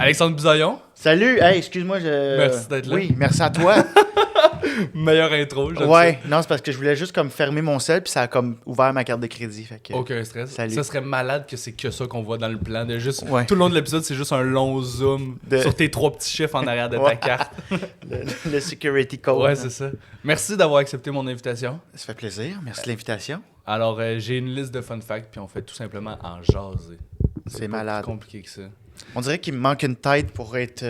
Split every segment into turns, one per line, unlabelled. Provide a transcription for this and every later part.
Alexandre Bisaillon.
Salut, hey, excuse-moi,
Merci d'être là.
Oui, merci à toi.
Meilleure intro, j'aime
Ouais, non, c'est parce que je voulais juste comme fermer mon sel, puis ça a comme ouvert ma carte de crédit. Fait que...
Aucun stress.
Salut.
Ça serait malade que c'est que ça qu'on voit dans le plan. De juste,
Ouais.
Tout le long de l'épisode, c'est juste un long zoom sur tes 3 petits chiffres en arrière de ta
Ouais.
carte.
le security code.
Ouais, c'est ça. Merci d'avoir accepté mon invitation.
Ça fait plaisir, merci de l'invitation.
Alors, j'ai une liste de fun facts, puis on fait tout simplement en jaser.
C'est
pas
malade.
plus compliqué que ça.
On dirait qu'il me manque une tête pour être...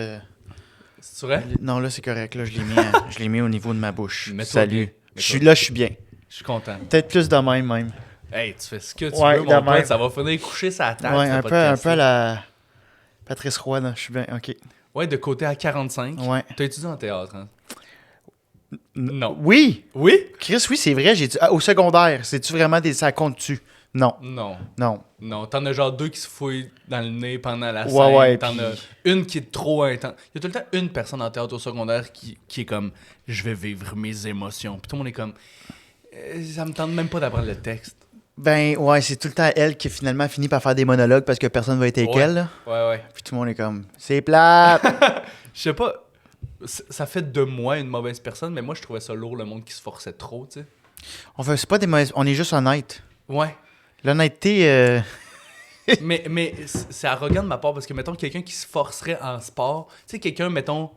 C'est vrai?
Non, là, c'est correct. Là, je l'ai mis au niveau de ma bouche.
Mets-toi
Salut.
bien.
Je suis bien.
Je suis content.
Peut-être plus de même.
Hey, tu fais ce que tu
Ouais,
veux,
de
mon pote.
même.
Ça va finir coucher sa table.
Ouais,
ce
un peu
podcast-là.
à la Patrice Roy, là. Je suis bien, OK.
Ouais, de côté à 45.
Ouais.
T'as étudié en théâtre, hein? Non.
Oui!
Oui?
Chris, oui, c'est vrai. Au secondaire, c'est-tu vraiment des... Ça compte-tu? Non.
Non. T'en as genre 2 qui se fouillent dans le nez pendant la scène.
Ouais,
T'en
puis-
as une qui est trop intense. Il y a tout le temps une personne en théâtre au secondaire qui est comme « Je vais vivre mes émotions ». Puis tout le monde est comme ça me tente même pas d'apprendre le texte.
Ben, ouais, c'est tout le temps elle qui finalement finit par faire des monologues parce que personne va être avec
Ouais.
elle, là.
Ouais.
Puis tout le monde est comme, c'est plate!
Je sais pas, ça fait de moi une mauvaise personne, mais moi je trouvais ça lourd, le monde qui se forçait trop, tu sais.
C'est pas des mauvaises... On est juste honnête.
Ouais.
L'honnêteté,
mais c'est arrogant de ma part parce que, mettons, quelqu'un qui se forcerait en sport, tu sais, quelqu'un, mettons,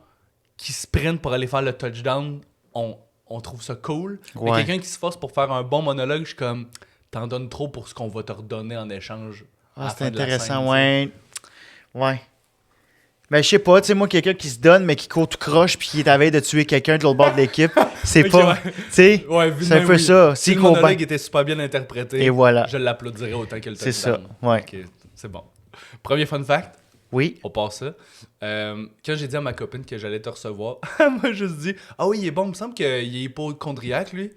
qui sprint pour aller faire le touchdown, on trouve ça cool. Mais
Ouais.
quelqu'un qui se force pour faire un bon monologue, je suis comme, t'en donnes trop pour ce qu'on va te redonner en échange. à la
c'est
fin de la
intéressant,
scène,
ouais. Ben, je sais pas, tu sais, moi, quelqu'un qui se donne, mais qui court tout croche, puis qui est à veille de tuer quelqu'un de l'autre bord de l'équipe, c'est
Ok,
pas.
ouais.
Tu sais,
Ouais, vu de
c'est un
même,
peu
oui.
ça.
Si
Si
le
qu'on
monologue était super bien interprété,
Et voilà.
je l'applaudirais autant que le
C'est
touchdown.
ça, ouais.
Ok, c'est bon. Premier fun fact.
Oui.
On passe ça. Quand j'ai dit à ma copine que j'allais te recevoir, elle m'a juste dit « Ah oui, il est bon, il me semble qu'il est hypochondriaque, lui. »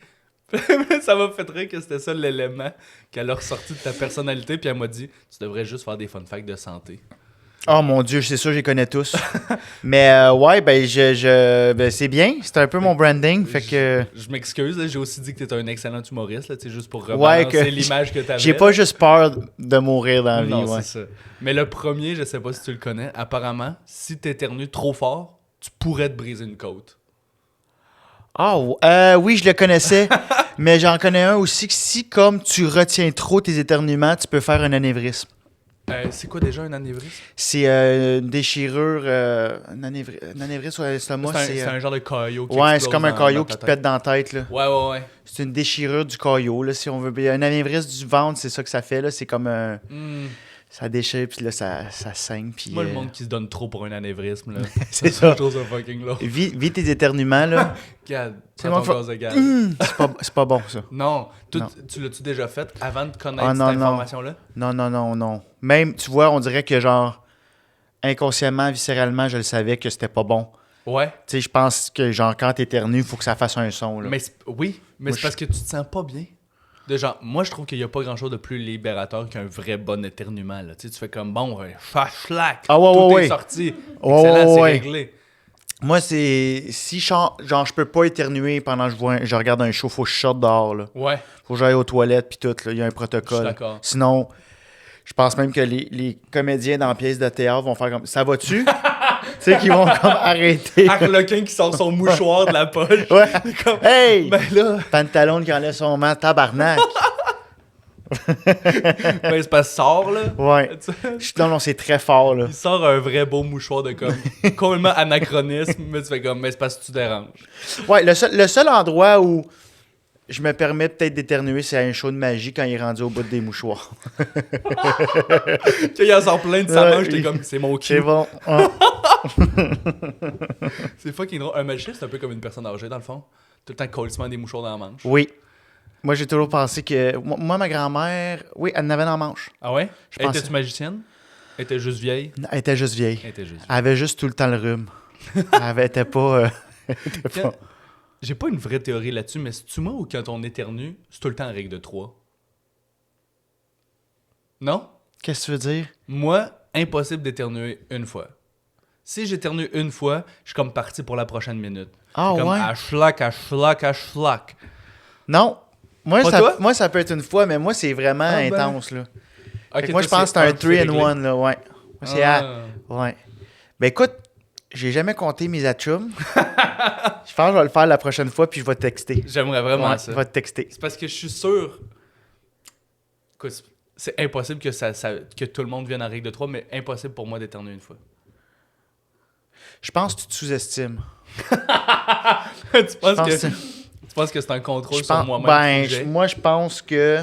Ça m'a fait rire que c'était ça l'élément qu'elle a ressorti de ta personnalité, puis elle m'a dit « Tu devrais juste faire des fun facts de santé.
Oh mon Dieu, c'est sûr, je les connais tous. Mais ouais, ben, ben, c'est bien. C'est un peu mon branding. Fait que. »
Je m'excuse, là, j'ai aussi dit que tu étais un excellent humoriste, là, juste pour
Ouais,
rebalancer
que
l'image que tu avais.
j'ai pas juste peur de mourir dans la vie.
Non,
Ouais.
c'est ça. Mais le premier, je sais pas si tu le connais, apparemment, si t'éternues trop fort, tu pourrais te briser une côte.
Oui, je le connaissais. Mais j'en connais un aussi que si, comme tu retiens trop tes éternuements, tu peux faire un anévrisme.
C'est quoi déjà un anévrisme?
C'est une déchirure. Un anévrisme sur l'estomac,
C'est un genre de caillot qui
Ouais, c'est
explose
comme un
dans
caillot
ta
qui te
tête.
pète dans la tête. Là.
Ouais.
C'est une déchirure du caillot, là, si on veut. Un anévrisme du ventre, c'est ça que ça fait. Là. C'est comme un.
Hmm.
Ça déchire, puis là, ça saigne. Puis,
Moi, le monde qui se donne trop pour un anévrisme, là.
C'est ça.
Je trouve ça fucking lourd.
Vis tes éternuements, là.
Regarde,
C'est
prends ton
bon,
gaz de gaz.
C'est pas bon, ça.
Non,
Non.
tu l'as-tu déjà fait avant de connaître
Ah,
cette
non, non.
information-là?
Non. Même, tu vois, on dirait que, genre, inconsciemment, viscéralement, je le savais que c'était pas bon.
Ouais.
Tu sais, je pense que, genre, quand t'éternues, il faut que ça fasse un son, là.
Mais oui, mais
Moi,
c'est parce que tu te sens pas bien. De genre, moi, je trouve qu'il n'y a pas grand-chose de plus libérateur qu'un vrai bon éternuement. Là. Tu sais, tu fais comme, bon, schlac,
Ah ouais,
tout
ouais,
est
ouais.
sorti.
Ouais,
Excellent, c'est
ouais.
réglé.
Moi, c'est... Si, genre, je peux pas éternuer pendant que je regarde un show, faut que je sorte dehors, là.
Ouais,
Faut que j'aille aux toilettes, puis tout, là. Il y a un
je suis
protocole.
d'accord.
Sinon, je pense même que les comédiens dans la pièce de théâtre vont faire comme... Ça va-tu? Tu sais, qu'ils vont comme arrêter.
Harlequin qui sort son mouchoir de la poche.
Ouais.
Comme,
Hey!
ben là,
Pantalon qui enlève son manteau, tabarnak.
ben c'est parce que sort, là.
Ouais.
Tu sais,
Non, c'est très fort, là.
il sort un vrai beau mouchoir de comme, complètement anachronisme, mais tu fais comme, mais c'est parce que tu déranges.
Ouais, le seul endroit où je me permets peut-être d'éternuer, c'est à un show de magie quand il est rendu au bout des mouchoirs.
Tu sais, il en sort plein de sa
Ouais,
manche, t'es
il-
comme, c'est mon
C'est
cul.
bon. Ah.
C'est fucking drôle. Un magicien, c'est un peu comme une personne âgée, dans le fond. Tout le temps colissement des mouchoirs dans la manche.
Oui. Moi, j'ai toujours pensé que... Moi, ma grand-mère, oui, elle en avait dans la manche.
Ah ouais?
Je pensais-
Étais-tu magicienne? Elle était juste vieille?
Elle était juste vieille.
Elle était juste vieille.
Elle avait juste tout le temps le rhume. Elle était pas...
Quand- J'ai pas une vraie théorie là-dessus, mais c'est-tu moi ou quand on éternue, c'est tout le temps en règle de 3? Non?
Qu'est-ce que tu veux dire?
Moi, impossible d'éternuer une fois. Si j'éternue une fois, je suis comme parti pour la prochaine minute.
Ah,
Je suis comme
ouais?
à schlac, à schlac, à schlac.
Non.
Pas toi?
Moi, ça peut être une fois, mais moi, c'est vraiment
Ah, ben.
intense, là.
Ok,
Fait que moi,
toi,
je pense que c'est un
puis c'est
3 in
réglé.
1, là, ouais. Moi, c'est
Ah.
ouais. Ben écoute, j'ai jamais compté mes achums. Je pense que je vais le faire la prochaine fois, puis je vais te texter.
J'aimerais vraiment
Ouais,
ça.
je vais te texter.
C'est parce que je suis sûr. Écoute, c'est impossible que tout le monde vienne en règle de 3, mais impossible pour moi d'éternuer une fois.
Je pense que tu te sous-estimes.
Tu penses que c'est un contrôle sur moi-même?
Moi, je pense que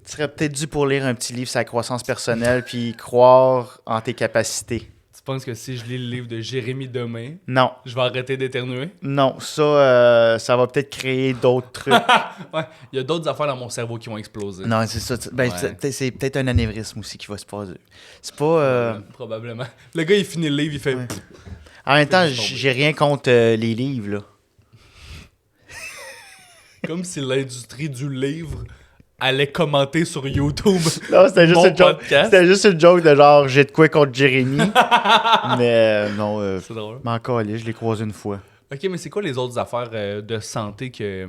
tu serais peut-être dû pour lire un petit livre sur la croissance personnelle puis croire en tes capacités.
Tu penses que si je lis le livre de Jérémy demain,
Non.
je vais arrêter d'éternuer?
Non, ça va peut-être créer d'autres trucs.
Ouais, il y a d'autres affaires dans mon cerveau qui vont exploser.
Non, c'est ça.
Ouais.
C'est peut-être un anévrisme aussi qui va se passer. C'est pas...
Probablement. Le gars, il finit le livre, il fait...
Ouais. En même temps, j'ai rien contre les livres, là.
Comme si l'industrie du livre allait commenter sur YouTube.
Non, c'était juste,
podcast.
C'était juste une joke de genre, j'ai de quoi contre Jérémy. Mais non,
C'est drôle.
mais encore, je l'ai croisé une fois.
Ok, mais c'est quoi les autres affaires de santé que...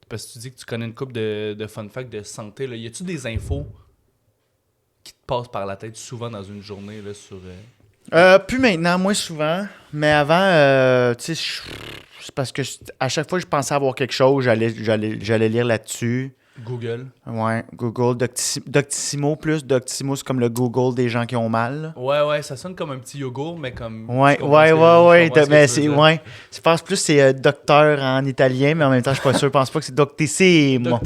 Parce que tu dis que tu connais une couple de fun facts de santé. Là. Y a-tu des infos qui te passent par la tête souvent dans une journée là, sur...
Plus maintenant, moins souvent. Mais avant, tu sais, c'est parce que à chaque fois que je pensais avoir quelque chose, j'allais lire là-dessus.
Google?
Ouais, Google, Doctissimo plus. Doctissimo, c'est comme le Google des gens qui ont mal.
Ouais, ça sonne comme un petit yogourt, mais comme...
Ouais. Mais je pense plus que c'est docteur en italien, mais en même temps, je suis pas sûr. Je pense pas que c'est Doctissimo.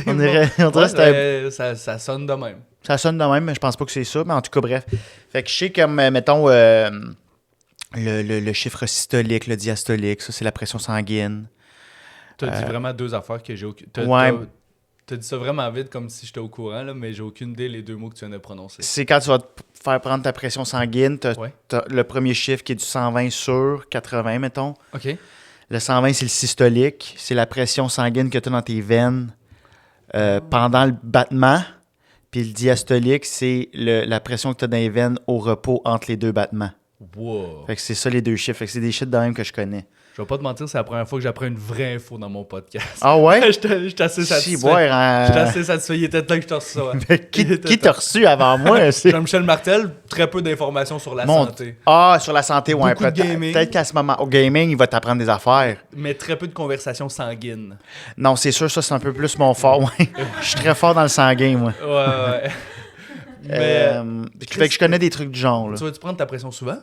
On dirait
ça sonne de même.
Ça sonne de même, mais je pense pas que c'est ça. Mais en tout cas, bref. Fait que je sais comme, mettons, le chiffre systolique, le diastolique, ça, c'est la pression sanguine.
T'as dit vraiment deux affaires que j'ai aucune... T'as dit ça vraiment vite, comme si j'étais au courant, là, mais j'ai aucune idée les deux mots que tu viens de prononcer.
C'est quand tu vas te faire prendre ta pression sanguine, t'as le premier chiffre qui est du 120 sur 80, mettons.
OK.
Le 120, c'est le systolique. C'est la pression sanguine que tu as dans tes veines pendant le battement. Puis le diastolique, c'est la pression que tu as dans les veines au repos entre les deux battements.
Wow.
Fait que c'est ça les deux chiffres. Fait que c'est des chiffres de même que je connais.
Je vais pas te mentir, c'est la première fois que j'apprends une vraie info dans mon podcast.
Ah ouais?
J'étais assez satisfait. J'étais assez satisfait. Il était temps que je te reçois.
Qui t'a reçu avant moi?
Jean-Michel Martel, très peu d'informations sur la santé.
Ah, sur la santé, ouais.
Beaucoup de gaming.
Peut-être qu'à ce moment, au gaming, il va t'apprendre des affaires.
Mais très peu de conversations sanguines.
Non, c'est sûr, ça, c'est un peu plus mon fort. Ouais. Je suis très fort dans le sanguin, moi.
Ouais. Mais,
fait que je connais des trucs du genre. Là.
Tu vas-tu prendre ta pression souvent?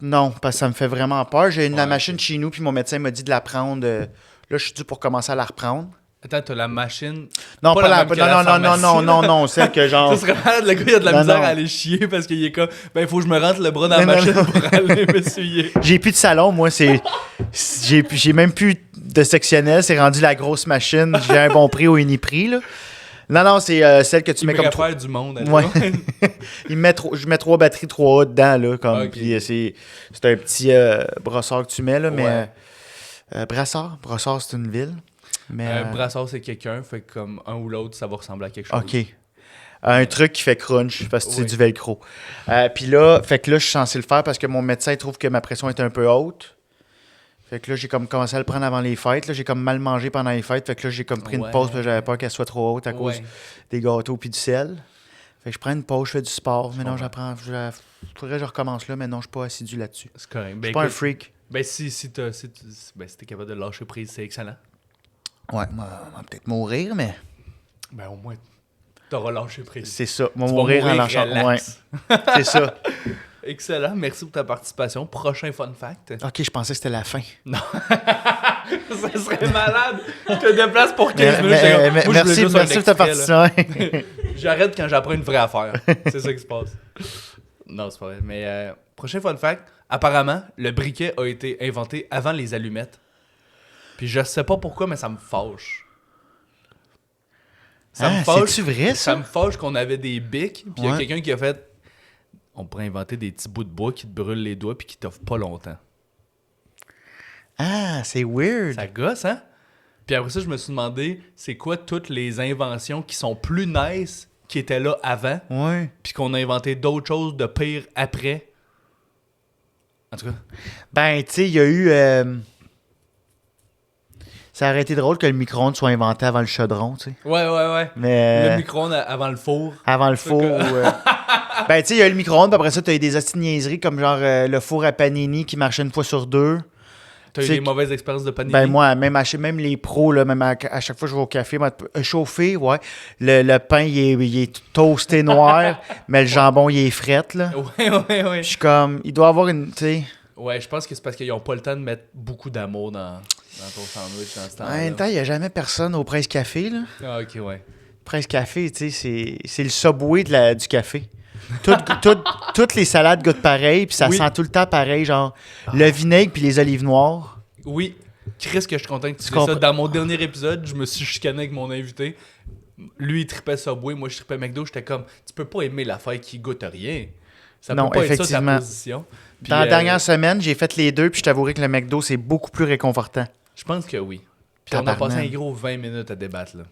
Non, parce que ça me fait vraiment peur. J'ai la machine chez nous, puis mon médecin m'a dit de la prendre. Là, je suis dû pour commencer à la reprendre.
Attends, t'as la machine.
Non, non, celle que genre.
Ça serait malade, le gars, il a de la misère à aller chier parce qu'il est comme, il faut que je me rentre le bras dans la machine pour aller m'essuyer.
J'ai plus de salon, moi, j'ai même plus de sectionnel, c'est rendu la grosse machine. J'ai un bon prix au Uniprix, là. Non, c'est celle que tu mets comme...
Il faire du monde.
Ouais. Je mets 3 batteries 3A dedans, là, comme... Okay. Puis c'est un petit brossard que tu mets, là, mais... Brassard, c'est une ville. Mais,
Brassard, c'est quelqu'un, fait que comme un ou l'autre, ça va ressembler à quelque chose.
OK. Un truc qui fait crunch, parce que c'est du velcro. Puis là, fait que là, je suis censé le faire parce que mon médecin trouve que ma pression est un peu haute. Fait que là, j'ai comme commencé à le prendre avant les fêtes. Là, j'ai comme mal mangé pendant les fêtes. Fait que là, j'ai comme pris une pause parce que j'avais peur qu'elle soit trop haute à cause des gâteaux puis du sel. Fait que je prends une pause, je fais du sport. Mais non, faudrait que je recommence là, mais non, je suis pas assidu là-dessus.
C'est correct.
Je suis pas un freak.
Ben, si t'es capable de lâcher prise, c'est excellent.
Ouais, on va peut-être mourir, mais...
Ben, au moins, t'auras lâché prise.
C'est ça, on va mourir en lâchant. Ouais. C'est ça.
Excellent, merci pour ta participation. Prochain fun fact.
Ok, je pensais que c'était la fin.
Non. Ça serait malade. Je te déplace pour 15 minutes.
Merci pour ta participation.
J'arrête quand j'apprends une vraie affaire. C'est ça qui se passe. Non, c'est pas vrai. Mais prochain fun fact. Apparemment, le briquet a été inventé avant les allumettes. Puis je sais pas pourquoi, mais ça me fâche.
C'est-tu vrai, ça?
Ça me fâche qu'on avait des bics. Puis il y a quelqu'un qui a fait... On pourrait inventer des petits bouts de bois qui te brûlent les doigts puis qui t'offrent pas longtemps.
Ah, c'est weird.
Ça gosse, hein? Puis après ça, je me suis demandé, c'est quoi toutes les inventions qui sont plus nice qui étaient là avant, puis qu'on a inventé d'autres choses de pire après? En tout cas.
Ben, tu sais, il y a eu... Ça aurait été drôle que le micro-ondes soit inventé avant le chaudron, tu sais.
Ouais.
Mais...
Le micro-ondes avant le four.
Avant le four, Ben, tu sais, il y a le micro-ondes, puis après ça, t'as eu des hosties de niaiseries comme genre le four à panini qui marchait une fois sur deux.
T'as eu
C'est
des
que-
mauvaises expériences de panini?
Ben, moi, même les pros, là, même à chaque fois que je vais au café, chauffé, ouais. Le pain, il est toasté noir, mais le jambon, il est fret, là.
Ouais.
Je suis comme, il doit avoir une, tu sais.
Ouais, je pense que c'est parce qu'ils ont pas le temps de mettre beaucoup d'amour dans ton sandwich dans ce
En
temps-là.
même temps, il n'y a jamais personne au Presse Café, là.
Ah, ok, ouais.
Presse Café, tu sais, c'est le Subway du café. Toutes les salades goûtent pareil, puis ça
Oui.
sent tout le temps pareil, genre le vinaigre puis les olives noires.
Oui, Chris, que je suis content que tu dises ça.
comprends-
Dans mon dernier épisode, je me suis chicané avec mon invité. Lui, il trippait Subway, moi, je trippais McDo. J'étais comme, tu peux pas aimer l'affaire qui goûte rien. Ça
Non,
peut pas être ça ta
effectivement.
position. Puis,
Dans la dernière semaine, j'ai fait les deux, puis je t'avouerai que le McDo, c'est beaucoup plus réconfortant.
Je pense que oui. Puis on a
Tabarnak.
passé un gros 20 minutes à débattre, là.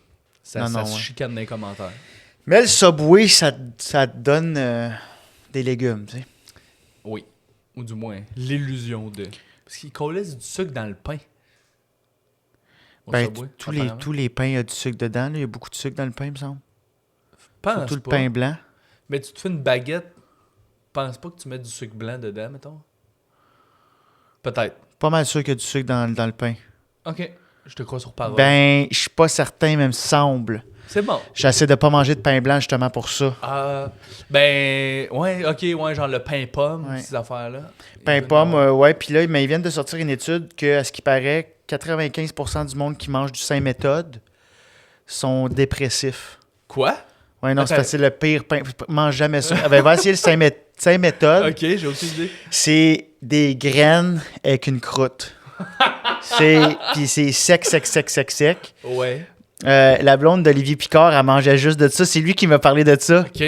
Ça
Non,
se
ouais.
chicane dans les commentaires.
Mais le Subway, ça te donne des légumes, tu sais.
Oui. Ou du moins, l'illusion de... Parce qu'ils collaient du sucre dans le pain. Au
Ben,
Subway,
tous les
apparemment.
pains, il y a du sucre dedans. Là. Il y a beaucoup de sucre dans le pain, il me semble.
Pense
Surtout le
pas.
pain blanc.
Mais tu te fais une baguette, pense pas que tu mets du sucre blanc dedans, mettons? Peut-être.
Pas mal sûr qu'il y a du sucre dans le pain.
Ok. Je te crois sur parole.
Ben, je suis pas certain, mais il me semble.
C'est bon.
J'essaie de pas manger de pain blanc justement pour ça.
Ben, ouais, ok, ouais, genre le pain pomme,
Ouais.
ces affaires-là.
Pain pomme, ouais. Puis là, mais ils viennent de sortir une étude que, à ce qui paraît, 95% du monde qui mange du Saint-Méthode sont dépressifs.
Quoi?
Ouais, non,
Attends.
c'est le pire pain. Mange jamais ça. Ah ben, va essayer le Saint-Méthode.
Ok, j'ai aucune idée.
C'est des graines avec une croûte. Puis c'est sec.
Ouais.
La blonde d'Olivier Picard, elle mangeait juste de ça. C'est lui qui m'a parlé de ça.
Ok.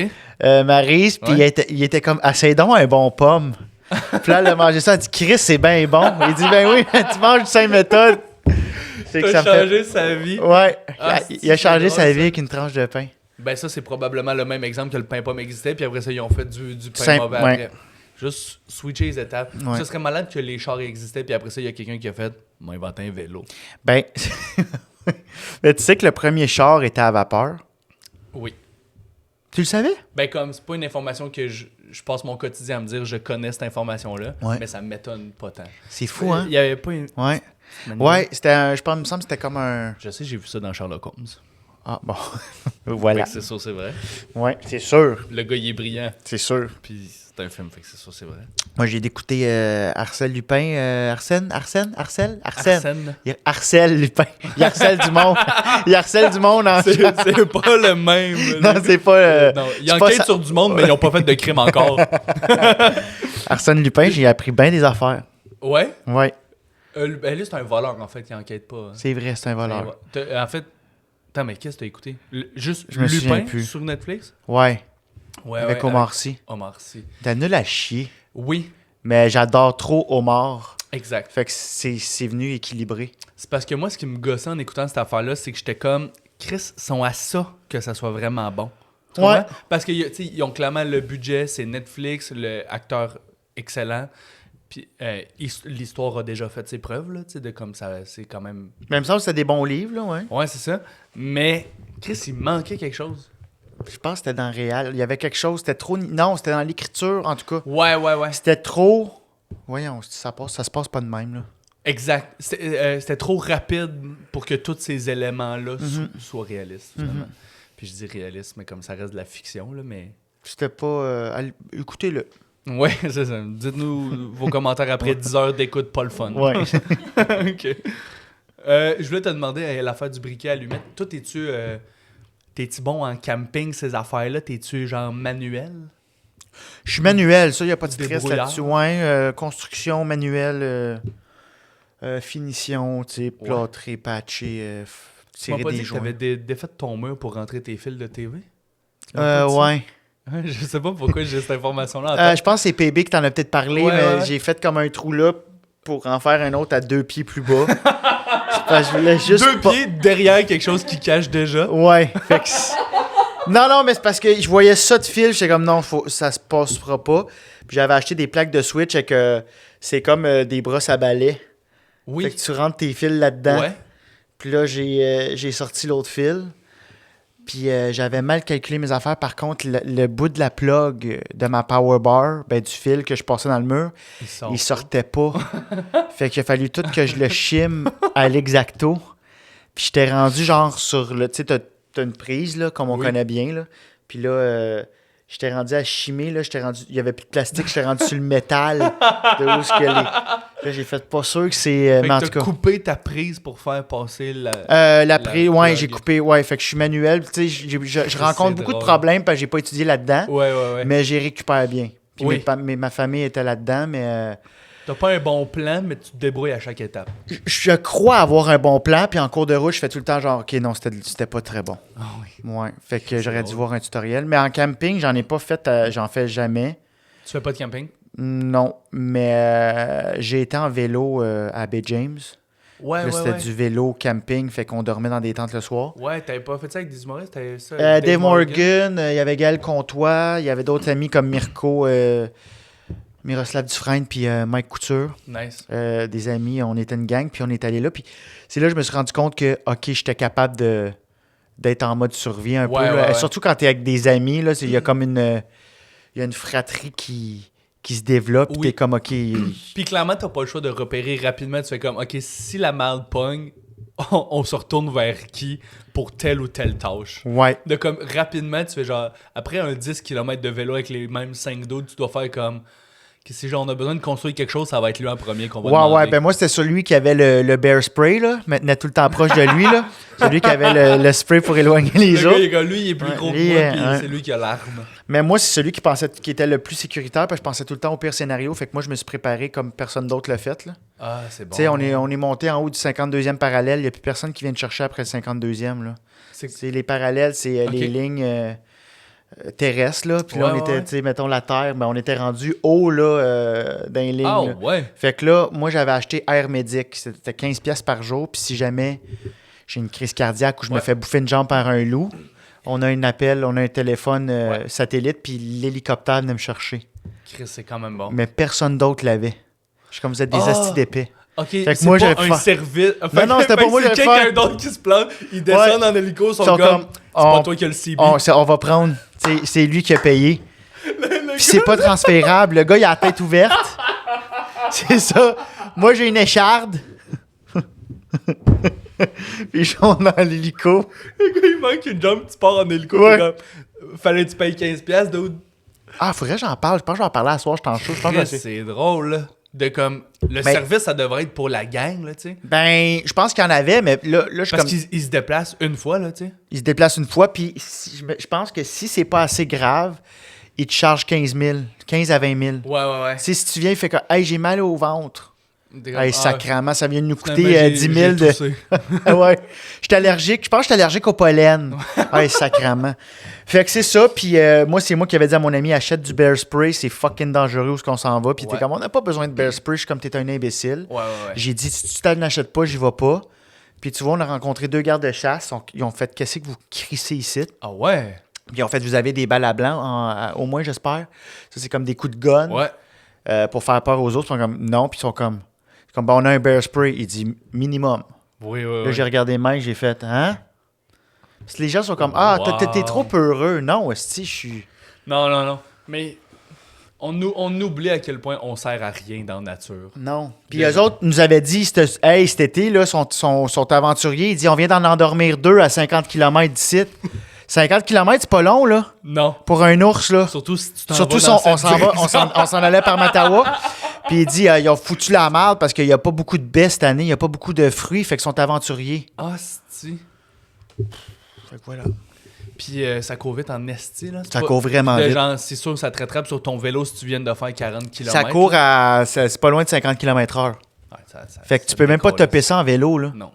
Maryse, puis
Ouais.
il était comme, essaye donc un bon pomme. Puis là, elle a mangé ça, elle dit, Chris, c'est bien bon. Il dit, ben oui, tu manges du Saint-Méthode. C'est que
T'as
ça fait.
changé sa vie.
Ouais,
Ah,
il a
c'est
changé
drôle,
sa
ça.
vie avec une tranche de pain.
Ben ça, c'est probablement le même exemple que le pain pomme existait, puis après ça, ils ont fait du pain
Simple,
mauvais
ouais.
après. Juste switcher les étapes.
Ouais.
Ce serait malade que les chars existaient, puis après ça, il y a quelqu'un qui a fait « M'a inventé un vélo
Ben, mais tu sais que le premier char était à vapeur. ».
Oui.
Tu le savais?
Ben comme, c'est pas une information que je passe mon quotidien à me dire « Je connais cette information-là
Ouais.
mais ça m'étonne pas tant.
C'est fou, hein?
Il y avait pas une...
Ouais. Ouais, c'était je pense, il me semble que c'était comme un.
Je sais, j'ai vu ça dans Sherlock Holmes.
Ah, bon. Voilà.
Fait que c'est sûr, c'est vrai.
Ouais, c'est sûr.
Le gars, il est brillant,
C'est sûr.
puis c'est un film, fait que c'est sûr, c'est vrai.
Moi, j'ai écouté Arsène Lupin. Arsène?
Arsène.
Il harcèle Lupin. Il harcèle du monde. Il harcèle du monde en
C'est pas le même.
Non, c'est pas.
Non, ils
c'est pas
enquêtent
ça-
sur du monde, mais ils ont pas fait de crime encore.
Arsène Lupin, j'ai appris bien des affaires.
Ouais?
Ouais,
Ben lui, c'est un voleur, en fait, il enquête pas. Hein.
c'est vrai, c'est un voleur.
En fait, attends, mais qu'est-ce que t'as écouté? Juste
Je me souviens
Lupin
plus.
sur Netflix?
Ouais,
Ouais,
avec Omar Sy.
Omar Sy.
T'as nul à chier.
Oui,
Mais j'adore trop Omar.
exact.
Fait que c'est venu équilibré.
C'est parce que moi, ce qui me gossait en écoutant cette affaire-là, c'est que j'étais comme, Chris, sont à ça que ça soit vraiment bon. Tu
Ouais.
comprends? Parce qu'ils ont clairement le budget, c'est Netflix, le acteur excellent. Puis l'histoire a déjà fait ses preuves, là, tu sais, de comme ça, c'est quand même...
Même ça, c'était des bons livres, là, ouais.
Ouais, c'est ça. Mais, Chris, il manquait quelque chose.
Je pense que c'était dans Réal. Il y avait quelque chose, c'était trop. Non, c'était dans l'écriture, en tout cas.
Ouais.
C'était trop. Voyons, ça se passe pas de même, là.
Exact. C'était trop rapide pour que tous ces éléments-là soient réalistes, finalement. Puis je dis réaliste, mais comme ça reste de la fiction, là, mais...
C'était pas. Écoutez-le.
Ouais, c'est ça. Dites-nous vos commentaires après 10 heures d'écoute, pas le fun.
Ouais.
OK. Je voulais te demander l'affaire du briquet allumette. Toi, t'es-tu bon en camping, ces affaires-là? T'es-tu genre manuel?
Je suis manuel, ça, il n'y a pas de stress
Débrouillard.
là-dessus. Ouais, construction manuelle, finition, tu sais, plâtrer, patcher,
Tu m'as
tirer
pas
des
dit que
joints.
t'avais défait ton mur pour rentrer tes fils de TV? Tu m'as pas dit?
Ouais.
Je sais pas pourquoi j'ai cette information-là en tête.
Je pense que c'est PB que t'en as peut-être parlé,
Ouais,
mais
ouais.
j'ai fait comme un trou là pour en faire un autre à 2 pieds plus bas. C'est parce que je voulais juste
Deux
pas-
pieds derrière quelque chose qui cache déjà.
Ouais. Fait que non, mais c'est parce que je voyais ça de fil, j'étais comme non, ça se passera pas. Puis j'avais acheté des plaques de switch avec c'est comme des brosses à balai.
Oui.
Fait que tu rentres tes fils là-dedans.
Ouais.
Puis là, j'ai sorti l'autre fil. Puis j'avais mal calculé mes affaires. Par contre, le bout de la plug de ma power bar, ben, du fil que je passais dans le mur, il sortait pas. Fait qu'il a fallu tout que je le chime à l'exacto. Puis j'étais rendu genre sur le... Tu sais, t'as une prise, là, comme on connaît bien, là. Puis là, j'étais rendu à chimer, là. Il y avait plus de plastique, j'étais rendu sur le métal. De où ce que Là, j'ai fait pas sûr que c'est...
Fait
mais en
que
tout
t'as
cas...
coupé ta prise pour faire passer la
prise, ouais, j'ai coupé, ouais. Fait que je suis manuel. Tu sais, je rencontre beaucoup de problèmes parce que j'ai pas étudié là-dedans.
Ouais.
Mais j'y récupère bien. Puis
Oui.
ma famille était là-dedans, mais...
T'as pas un bon plan, mais tu te débrouilles à chaque étape.
Je crois avoir un bon plan, puis en cours de route, je fais tout le temps genre, OK, non, c'était pas très bon.
Ah oui.
Ouais, fait que j'aurais dû voir un tutoriel. Mais en camping, j'en ai pas fait, j'en fais jamais.
Tu fais pas de camping?
Non, mais j'ai été en vélo à Bay James.
Ouais,
Là, c'était du vélo camping, fait qu'on dormait dans des tentes le soir.
Ouais, t'avais pas fait ça avec des humoristes? T'avais ça
Dave Morgan, il y avait Gaël Comtois, il y avait d'autres amis comme Mirko, Miroslav Dufresne, puis Mike Couture.
Nice.
Des amis, on était une gang, puis on est allé là. Puis c'est là que je me suis rendu compte que, OK, j'étais capable d'être en mode survie un peu. Là.
Ouais.
Surtout quand t'es avec des amis, là, il y a comme il y a une fratrie qui se développe, puis t'es comme, OK...
Puis clairement, t'as pas le choix de repérer rapidement. Tu fais comme, OK, si la malle pogne, on se retourne vers qui pour telle ou telle tâche.
Ouais.
De comme, rapidement, tu fais genre, après un 10 km de vélo avec les mêmes 5 d'autres, tu dois faire comme... Que si genre on a besoin de construire quelque chose, ça va être lui en premier qu'on va demander.
Ouais, ben moi c'était celui qui avait le bear spray, là, maintenant tout le temps proche de lui, là. Celui qui avait le spray pour éloigner les autres.
Lui, il est plus gros que moi, puis c'est lui qui a l'arme.
Mais moi, c'est celui qui était le plus sécuritaire, parce que je pensais tout le temps au pire scénario, fait que moi je me suis préparé comme personne d'autre l'a fait, là.
Ah, c'est bon.
Tu sais, on est monté en haut du 52e parallèle, il n'y a plus personne qui vient te chercher après le 52e, là. C'est les parallèles, c'est les lignes... terrestre, là. Puis là, on était, tu sais, mettons la terre, ben on était rendu haut, là, dans les lignes.
Ah,
là.
ouais.
Fait que là, moi, j'avais acheté Air Medic. C'était 15$ par jour. Puis si jamais j'ai une crise cardiaque ou je me fais bouffer une jambe par un loup, on a un appel, on a un téléphone satellite, puis l'hélicoptère venait me chercher.
Chris, c'est quand même bon.
Mais personne d'autre l'avait. Je suis comme, vous êtes des astis d'épais.
OK,
fait que
c'est
moi,
pas
j'avais
un service.
Non, c'était pas moi,
c'est
j'avais
quelqu'un d'autre qui se plante, ils descendent en hélico, sont comme c'est pas toi qui as le CB.
On va prendre, c'est lui qui a payé. Puis c'est pas transférable. Le gars, il a la tête ouverte. C'est ça. Moi, j'ai une écharde. Puis je monte dans l'hélico.
Le gars, il manque une jambe, tu pars en hélico.
Ouais.
Fallait que tu payes 15$, dude.
Ah, faudrait que j'en parle. Je pense que je vais en parler à soir, je t'en chaud.
C'est drôle, là. De comme, le service, ça devrait être pour la gang, là, tu sais.
Ben, je pense qu'il y en avait, mais là je suis
Parce
comme...
qu'ils se déplacent une fois, là, tu sais.
Ils se déplacent une fois, puis je pense que si c'est pas assez grave, ils te chargent 15 à 20 000.
Ouais.
Tu sais, si tu viens, il fait que « Hey, j'ai mal au ventre. » Hey, sacrément, ça vient de nous coûter 10 000 de... Ouais. Je suis allergique. Je pense que je suis allergique au pollen. Hey, sacrément. Fait que c'est ça. Puis moi, c'est moi qui avais dit à mon ami, achète du bear spray. C'est fucking dangereux où est-ce qu'on s'en va. Puis t'es comme, on n'a pas besoin de bear spray. Je suis comme, t'es un imbécile.
Ouais.
J'ai dit, si tu t'en achètes pas, j'y vais pas. Puis tu vois, on a rencontré 2 gardes de chasse. Ils ont fait, qu'est-ce que vous crissez ici?
Ah ouais?
Puis ils ont fait, vous avez des balles à blanc, au moins, j'espère. Ça, c'est comme des coups de gun.
Ouais.
Pour faire peur aux autres. Ils sont comme, non. Puis ils sont comme, ben, on a un bear spray. Il dit minimum.
Oui.
Là, j'ai regardé Mike, j'ai fait, hein? Parce que les gens sont comme, t'es trop peureux. Non, hostie, je suis.
Non. Mais on oublie à quel point on sert à rien dans la nature.
Non. Puis eux autres nous avaient dit, hey, cet été, là, sont aventuriers. Ils disent, on vient d'en endormir 2 à 50 km d'ici. 50 km, c'est pas long, là.
Non.
Pour un ours, là.
Surtout si tu t'en
Surtout
vas
on s'en allait par Matawa. Puis il dit, ils ont foutu la merde parce qu'il n'y a pas beaucoup de baies cette année, il n'y a pas beaucoup de fruits, fait qu'ils sont aventuriers.
Ah, c'est-tu?
Fait que voilà.
Puis ça court vite en esti, là.
Ça court vraiment vite.
Genre, c'est sûr que ça te rattrape sur ton vélo si tu viens de faire 40 km.
Ça court c'est pas loin de 50 km/h.
Ouais,
fait que tu peux même pas te taper ça en vélo, là.
Non.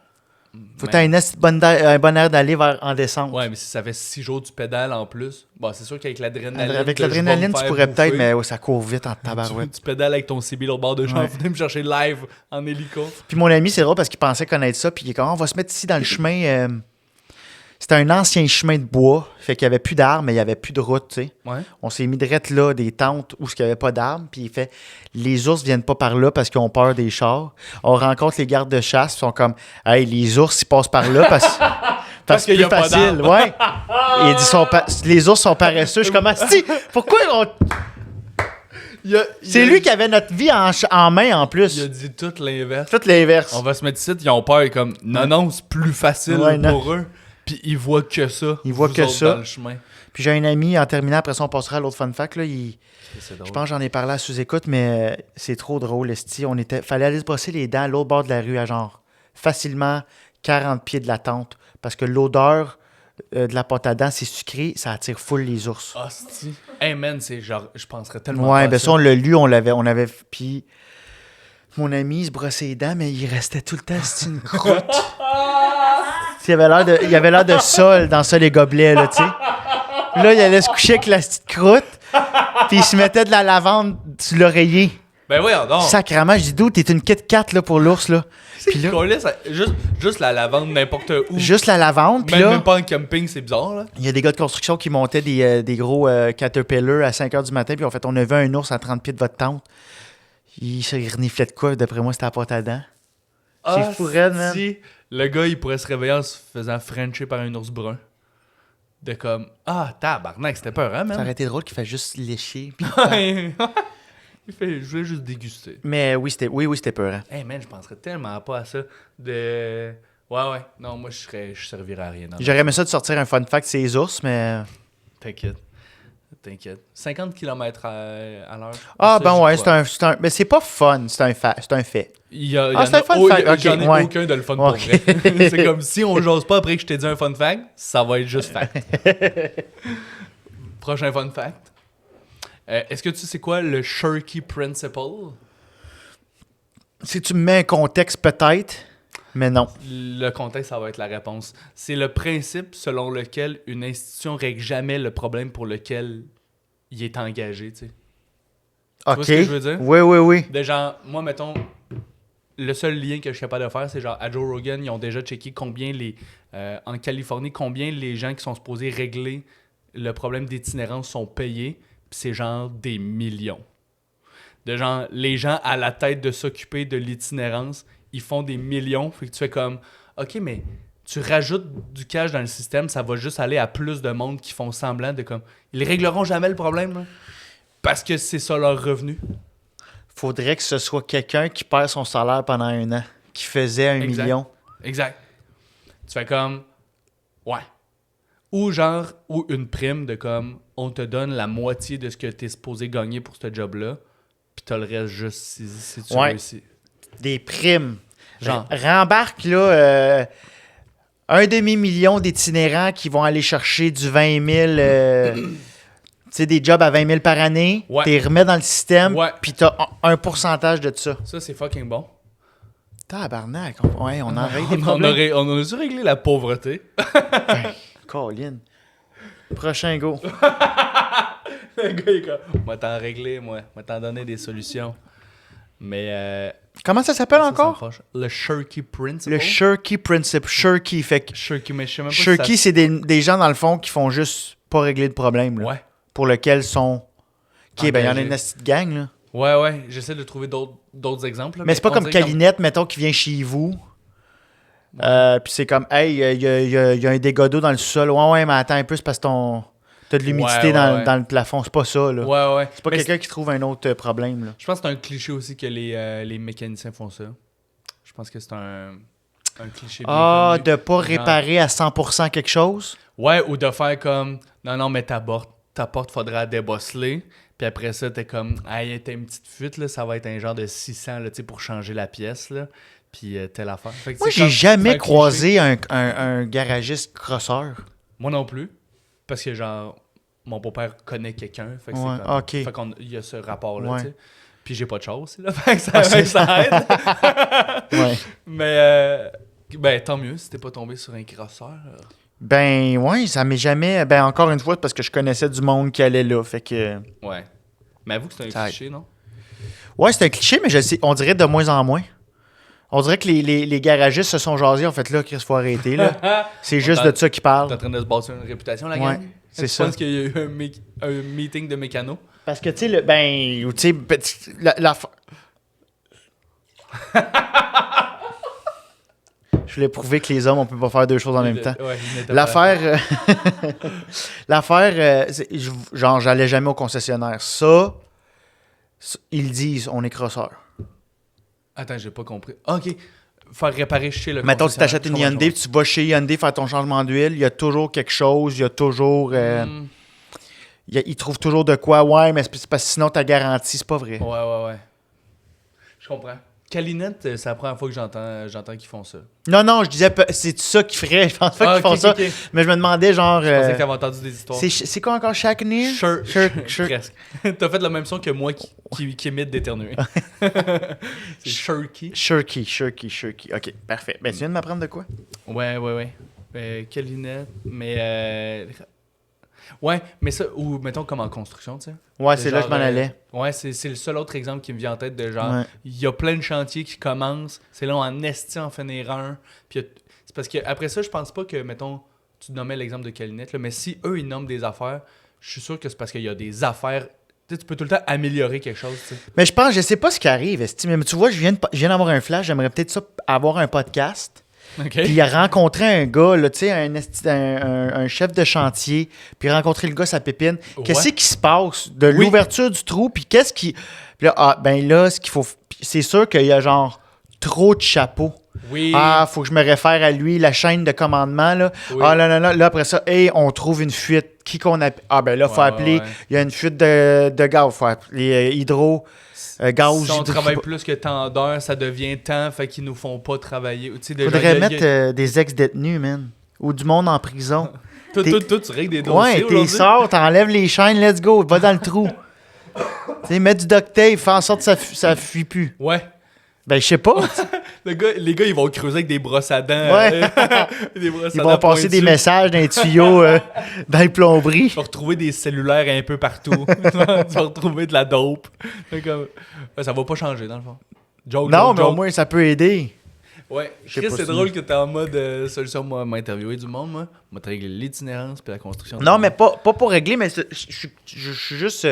Faut que tu aies un bon air d'aller en descente.
Ouais, mais si ça fait 6 jours que tu pédales en plus, bon, c'est sûr qu'avec l'adrénaline.
Avec l'adrénaline, tu pourrais peut-être, mais ça court vite en tabarouette.
Tu pédales avec ton CB au bord de champ, venez me chercher live en hélico.
Puis mon ami, c'est drôle parce qu'il pensait connaître ça, puis il est comme, on va se mettre ici dans le chemin. C'était un ancien chemin de bois, fait qu'il n'y avait plus d'arbres, mais il n'y avait plus de route, tu sais.
Ouais.
On s'est mis direct là, des tentes où il n'y avait pas d'arbres, puis il fait, les ours viennent pas par là parce qu'ils ont peur des chars. On rencontre les gardes de chasse, ils sont comme, hey, les ours, ils passent par là
Parce qu'il y a pas
facile,
d'arbre.
ouais. Il dit les ours sont paresseux. Je suis comme, si, pourquoi C'est lui qui avait notre vie en main en plus.
Il a dit tout l'inverse.
Tout l'inverse.
On va se mettre ici, ils ont peur, comme non, c'est plus facile pour eux. Puis ils voient que ça.
Ils voient que
autres,
ça.
Dans le chemin.
Puis j'ai un ami, en terminant, après ça, on passera à l'autre fun fact. Là, je pense que j'en ai parlé à sous-écoute, mais c'est trop drôle, esti. Fallait aller se brosser les dents à l'autre bord de la rue, à genre facilement 40 pieds de la tente. Parce que l'odeur de la pâte à dents, c'est sucré, ça attire full les ours.
Hostie. Hey man, c'est genre, je penserais tellement
Ouais,
pas
ben
à
ça, on l'a lu, on avait. Puis mon ami, il se brossait les dents, mais il restait tout le temps, c'était une croûte. Il avait l'air de sol dans ça, les gobelets, là, tu sais. Là, il allait se coucher avec la petite croûte, puis il se mettait de la lavande sur l'oreiller.
Ben oui, non.
Sacrement, je dis, d'où t'es une Kit Kat là, pour l'ours, là. Puis là,
juste la lavande n'importe où.
juste la lavande, puis là,
Même pas en camping, c'est bizarre, là.
il y a des gars de construction qui montaient des gros Caterpillar à 5h du matin, puis en fait, on a vu un ours à 30 pieds de votre tente. Il se reniflait de quoi? D'après moi, c'était à pâte à dents. C'est fou raide, man.
Si le gars, il pourrait se réveiller en se faisant frencher par un ours brun. De comme, tabarnak, c'était peur, hein, man?
Ça aurait été drôle qu'il fasse juste lécher. Puis...
Il fait, je voulais juste déguster.
Mais oui, c'était peurant.
Hey man, je penserais tellement pas à ça. Ouais. Non, moi, je servirais à rien.
J'aurais aimé ça de sortir un fun fact, c'est les ours, mais...
T'inquiète. 50 km à l'heure.
Ah,
ça,
ben ouais,
crois.
c'est un... Mais c'est pas fun, c'est un fait.
C'est un
c'est
fun
fact. Ok,
J'en ai
ouais.
aucun de le fun pour vrai. C'est comme si on jase pas après que je t'ai dit un fun fact, ça va être juste fact. Prochain fun fact. Est-ce que tu sais quoi le Shirky Principle?
Si tu me mets un contexte, peut-être, mais non.
Le contexte, ça va être la réponse. C'est le principe selon lequel une institution règle jamais le problème pour lequel il est engagé, tu sais.
OK.
Tu vois ce que je veux dire?
Oui.
De genre, moi, mettons, le seul lien que je suis capable de faire, c'est genre, à Joe Rogan, ils ont déjà checké combien en Californie, combien les gens qui sont supposés régler le problème d'itinérance sont payés, puis c'est genre des millions. De genre, les gens à la tête de s'occuper de l'itinérance, ils font des millions, fait que tu fais comme, OK, mais tu rajoutes du cash dans le système, ça va juste aller à plus de monde qui font semblant de comme, ils régleront jamais le problème, là, parce que c'est ça leur revenu.
Faudrait que ce soit quelqu'un qui perd son salaire pendant 1 an, qui faisait 1 million.
Exact. Tu fais comme, ouais. Ou genre, ou une prime de comme, on te donne la moitié de ce que t'es supposé gagner pour ce job-là, puis t'as le reste juste si tu réussis.
Des primes.
Genre.
Rembarque, là, 1,5 million d'itinérants qui vont aller chercher du 20 000... tu sais, des jobs à 20 000 par année,
Ouais.
t'es remets dans le système,
Ouais.
puis t'as un pourcentage de ça.
Ça, c'est fucking bon.
Tabarnak, on en règle des problèmes.
On a dû régler la pauvreté.
Colin. Prochain go.
Le gars, il est comme, moi t'en régler, moi t'en donner des solutions. Mais...
Comment ça s'appelle
ça
encore?
me fâche. Le Shirky Principle.
Le Shirky Principle. Shirky, fait que
Shirky, mais je sais même pas
Shirky,
si
c'est des gens, dans le fond, qui font juste pas régler de problème. Là,
Ouais.
pour lequel sont... OK, ben il y en a
Engagés.
une petite gang, là.
Ouais, j'essaie de trouver d'autres exemples. Là,
Mais c'est pas
on
comme
dirait
Calinette, mettons, qui vient chez vous. Puis c'est comme, hey, il y a un dégât d'eau dans le sol. Ouais, mais attends un peu, c'est parce que t'as de l'humidité
Ouais.
dans le plafond. C'est pas ça, là.
Ouais.
C'est pas
Mais
quelqu'un qui trouve un autre problème, là.
je pense que c'est un cliché aussi que les mécaniciens font ça. Je pense que c'est un cliché bien connu.
De pas
Genre-
réparer à 100% quelque chose?
Ouais, ou de faire comme, non, mais ta porte, faudra la débosseler. Puis après ça, t'es comme, hey, t'as une petite fuite, là, ça va être un genre de 600 là, pour changer la pièce. Là. Puis telle affaire. Fait que
Moi,
c'est comme-
j'ai
c'est
jamais
un
croisé un garagiste crosseur.
cliché. Moi non plus. Parce que, genre, mon beau-père connaît quelqu'un. Fait que
Ouais,
c'est comme,
ok.
Fait qu'il y a ce rapport-là,
Ouais.
tu sais. Puis j'ai pas de chance, là. Fait que ça aide.
Ouais.
Mais, ben, tant mieux si t'es pas tombé sur un crosseur.
Ben, ouais, ça m'est jamais... Ben, encore une fois, parce que je connaissais du monde qui allait là, fait que...
Ouais. Mais avoue que c'est un
Ça
cliché, non?
Ouais, c'est un cliché, mais je sais, on dirait de moins en moins. On dirait que les garagistes se sont jasés, en fait, là, Chris, faut arrêter, là. C'est juste de ça qu'ils
T'es en
parlent.
train de se bâtir une réputation, la
Ouais,
gang?
c'est
Tu
ça.
penses qu'il y a eu un meeting de mécanos?
Parce que, tu sais, Je voulais prouver que les hommes, on peut pas faire deux choses en même temps.
Ouais, il n'était pas
L'affaire, genre, j'allais jamais au concessionnaire. Ça, ils disent, on est crosseur.
Attends, j'ai pas compris. Ah, OK. Faire réparer chez le
Mettons, tu t'achètes une
concessionnaire.
Hyundai, puis tu vas chez Hyundai faire ton changement d'huile, il y a toujours quelque chose, il y a toujours... ils trouvent toujours de quoi. Ouais, mais c'est parce que sinon, ta garantie, c'est pas vrai.
Ouais. Je comprends. Calinette, c'est la première fois que j'entends qu'ils font ça.
Non, je disais, c'est ça qu'ils feraient. Je pense pas qu'ils font ça.
OK.
Mais je me demandais, genre...
Je pensais que t'avais entendu des histoires.
C'est quoi encore, Shacknir?
Presque. T'as fait le même son que moi qui imite d'éternuer. C'est Shirky.
Shirky. OK, parfait. Ben, tu viens de m'apprendre de quoi?
Ouais. Calinette, mais... Ouais, mais ça, ou mettons comme en construction, tu sais.
Ouais, c'est là que je m'en allais.
Ouais, c'est le seul autre exemple qui me vient en tête de genre,
Ouais.
il y a plein de chantiers qui commencent, c'est là en esti en finir un, puis c'est parce que après ça, je pense pas que, mettons, tu nommais l'exemple de Calinette, là, mais si eux, ils nomment des affaires, je suis sûr que c'est parce qu'il y a des affaires, tu sais, tu peux tout le temps améliorer quelque chose, tu sais.
Mais je sais pas ce qui arrive, esti, mais tu vois, je viens d'avoir un flash, j'aimerais peut-être ça avoir un podcast.
OK.
Puis il a rencontré un gars, là, tu sais, un chef de chantier, puis rencontré le gars, sa pépine. Qu'est-ce qui se passe de l'ouverture du trou, puis qu'est-ce qui... Puis là, ce qu'il faut... C'est sûr qu'il y a genre trop de chapeaux.
Oui.
Ah, faut que je me réfère à lui, la chaîne de commandement, là.
Oui.
Ah, là, après ça, on trouve une fuite. Qui qu'on appelle? Ah, ben là, faut appeler. Il y a une fuite de gaz, faut appeler hydro... gaz,
si on travaille plus que tant d'heures, ça devient temps, fait qu'ils nous font pas travailler.
Faudrait mettre des ex-détenus, man. Ou du monde en prison.
Toi, tu règles des dossiers
Ouais, t'es sors, t'enlèves les chaînes, let's go, va dans le trou. Tu sais, mets du duct tape, fais en sorte que ça fuit plus.
Ouais.
Ben, je sais pas.
Les gars, ils vont creuser avec des brosses à dents.
Ouais.
Des brosses
Ils
à
vont
dents
passer des
pointues.
messages dans les tuyaux, dans les plomberies.
Tu vas retrouver des cellulaires un peu partout. Tu vas retrouver de la dope. Ça va pas changer, dans le fond. Joke,
Non, mais
joke.
au moins, ça peut aider.
Ouais,
sais
Chris,
pas
c'est
si-
drôle que t'es en mode solution, moi, m'interviewer du monde, moi. Moi, t'as réglé l'itinérance puis la construction.
Non, mais pas pour régler, mais je suis juste...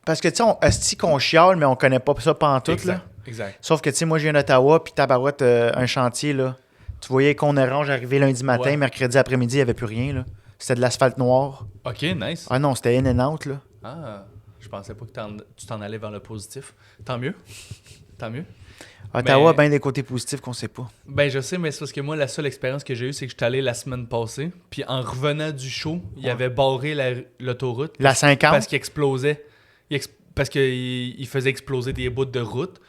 parce que, tu sais, asti qu'on chiale, mais on connaît pas ça pantoute, là.
Exact.
Sauf que, tu sais, moi, je viens d'Ottawa, puis tabarouette, un chantier, là. Tu voyais qu'on orange arrivé lundi matin,
Ouais.
mercredi après-midi, il n'y avait plus rien, là. C'était de l'asphalte noir.
Ok, nice.
Ah non, c'était in and out, là.
Ah, je pensais pas que tu t'en allais vers le positif. Tant mieux. Tant mieux.
Ottawa,
Mais-
bien des côtés positifs qu'on sait pas.
Ben, je sais, mais c'est parce que moi, la seule expérience que j'ai eue, c'est que je suis allé la semaine passée. Puis en revenant du show, il avait barré l'autoroute.
La 50,
Parce qu'il explosait. Parce qu'il faisait exploser des bouts de route.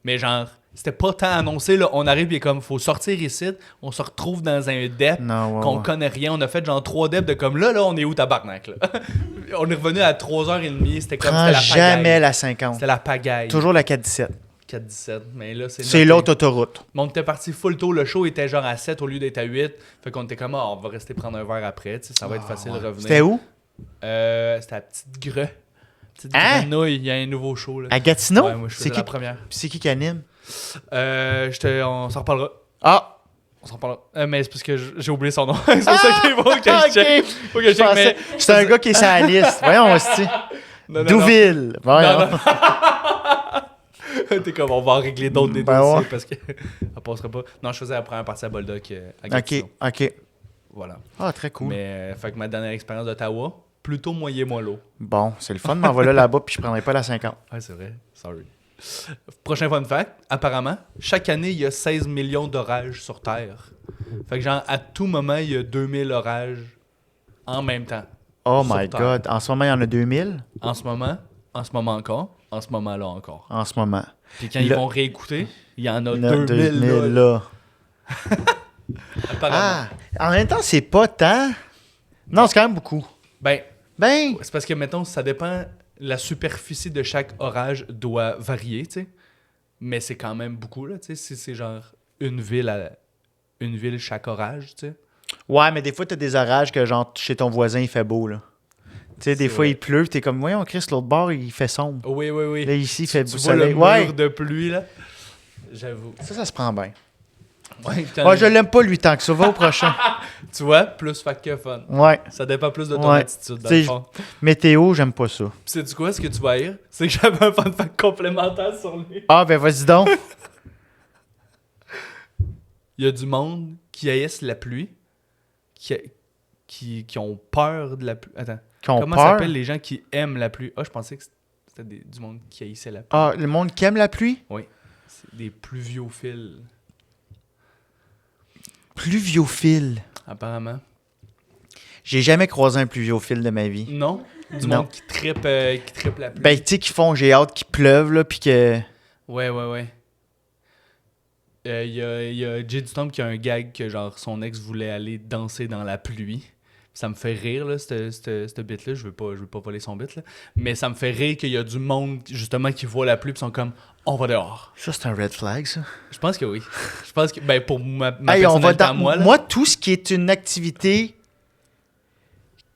Mais genre, c'était pas tant annoncé. Là. On arrive, il est comme, faut sortir ici. On se retrouve dans un DEP
non, ouais,
qu'on
ouais.
connaît rien. On a fait genre 3 DEP de comme là, on est où tabarnak? Là? On est revenu à 3h30. C'était comme,
Prends
c'était la
jamais
pagaille.
la 50.
C'était la pagaille.
Toujours la 417.
4-17. Mais là, c'est
C'est
noté.
l'autre autoroute.
Mais on était parti full tôt. Le show était genre à 7 au lieu d'être à 8. Fait qu'on était comme, on va rester prendre un verre après. Tu sais, ça va être facile de revenir.
C'était où?
C'était à Petite Greux. Petite
Hein?
Grenouille. Il y a un nouveau show. Là.
À Gatineau?
Ouais, moi, je faisais
c'est
la première.
qui anime?
On s'en reparlera.
Ah!
On s'en reparlera. Mais c'est parce que j'ai oublié son nom. c'est pour ça qu'il faut que je check. Faut que je check. Mais...
C'est un gars qui est sur la liste. Voyons, aussi.
Non, non,
Douville. Voyons.
non. T'es comme, on va en régler d'autres des
Ben
dossiers
ouais.
parce que ça passera pas. Non, je faisais la première partie à Boldoc à Gatineau.
OK.
Voilà.
Ah, très cool.
Mais fait que ma dernière expérience d'Ottawa, plutôt moyen-mollo.
Bon, c'est le fun de m'envoler là-bas, puis je prendrai pas la 50.
Ouais, c'est vrai. Sorry. Prochain fun fact, apparemment, chaque année, il y a 16 millions d'orages sur Terre. Fait que genre, à tout moment, il y a 2000 orages en même temps.
Oh
Sur
my
Terre.
God. En ce moment, il y en a 2000.
En ce moment encore, en ce moment-là encore.
En ce moment.
Puis quand ils
Le-
vont réécouter, il y en a
Il y en a
2000 là.
là.
Apparemment.
Ah! En même temps, c'est pas tant. Non, c'est quand même beaucoup.
Ben,
Ben,
c'est parce que, mettons, ça dépend... La superficie de chaque orage doit varier, tu sais. Mais c'est quand même beaucoup, là, tu sais. Si c'est genre une ville chaque orage, tu sais.
ouais, mais des fois, t'as des orages que, genre, chez ton voisin, il fait beau, là. Tu sais, des
C'est
fois,
vrai.
il pleut, puis t'es comme, voyons, Chris, l'autre bord, il fait sombre.
Oui.
Là, ici, il fait
Tu
beau
vois le
soleil.
mur
Ouais,
de pluie, là. J'avoue.
ça se prend bien.
Ouais,
Ouais, je l'aime pas, lui, tant que ça. Va au prochain.
Tu vois, plus fact que fun.
Ouais.
Ça dépend plus de ton
Ouais.
attitude, dans
T'sais,
le fond.
Météo, j'aime pas ça.
Puis sais-tu quoi, ce que tu vas haïr? C'est que j'avais un fun fact complémentaire sur lui.
Ah, ben, vas-y donc.
il y a du monde qui haïssent la pluie, qui ont peur de la pluie. Attends, comment ça s'appelle les gens qui aiment la pluie? Ah, je pensais que c'était du monde qui haïssait la pluie.
Ah, le monde qui aime la pluie?
Oui, c'est des pluviophiles.
Pluviophile.
Apparemment.
J'ai jamais croisé un pluviophile de ma vie.
Non? Du
Non.
monde qui trippe la pluie.
Ben, tu sais, qu'ils font, j'ai hâte qu'il pleuve, là, puis que...
Ouais. Il y a Jay du Temple qui a un gag que genre son ex voulait aller danser dans la pluie. Ça me fait rire, là, cette bit-là. Je veux pas voler son bit, là. Mais ça me fait rire qu'il y a du monde, justement, qui voit la pluie et sont comme « On va dehors
Ça, c'est un red flag, ça. ».
Je pense que oui. Je pense que, ben, pour ma
Hey, on va
personnalité à moi, là.
Moi, tout ce qui est une activité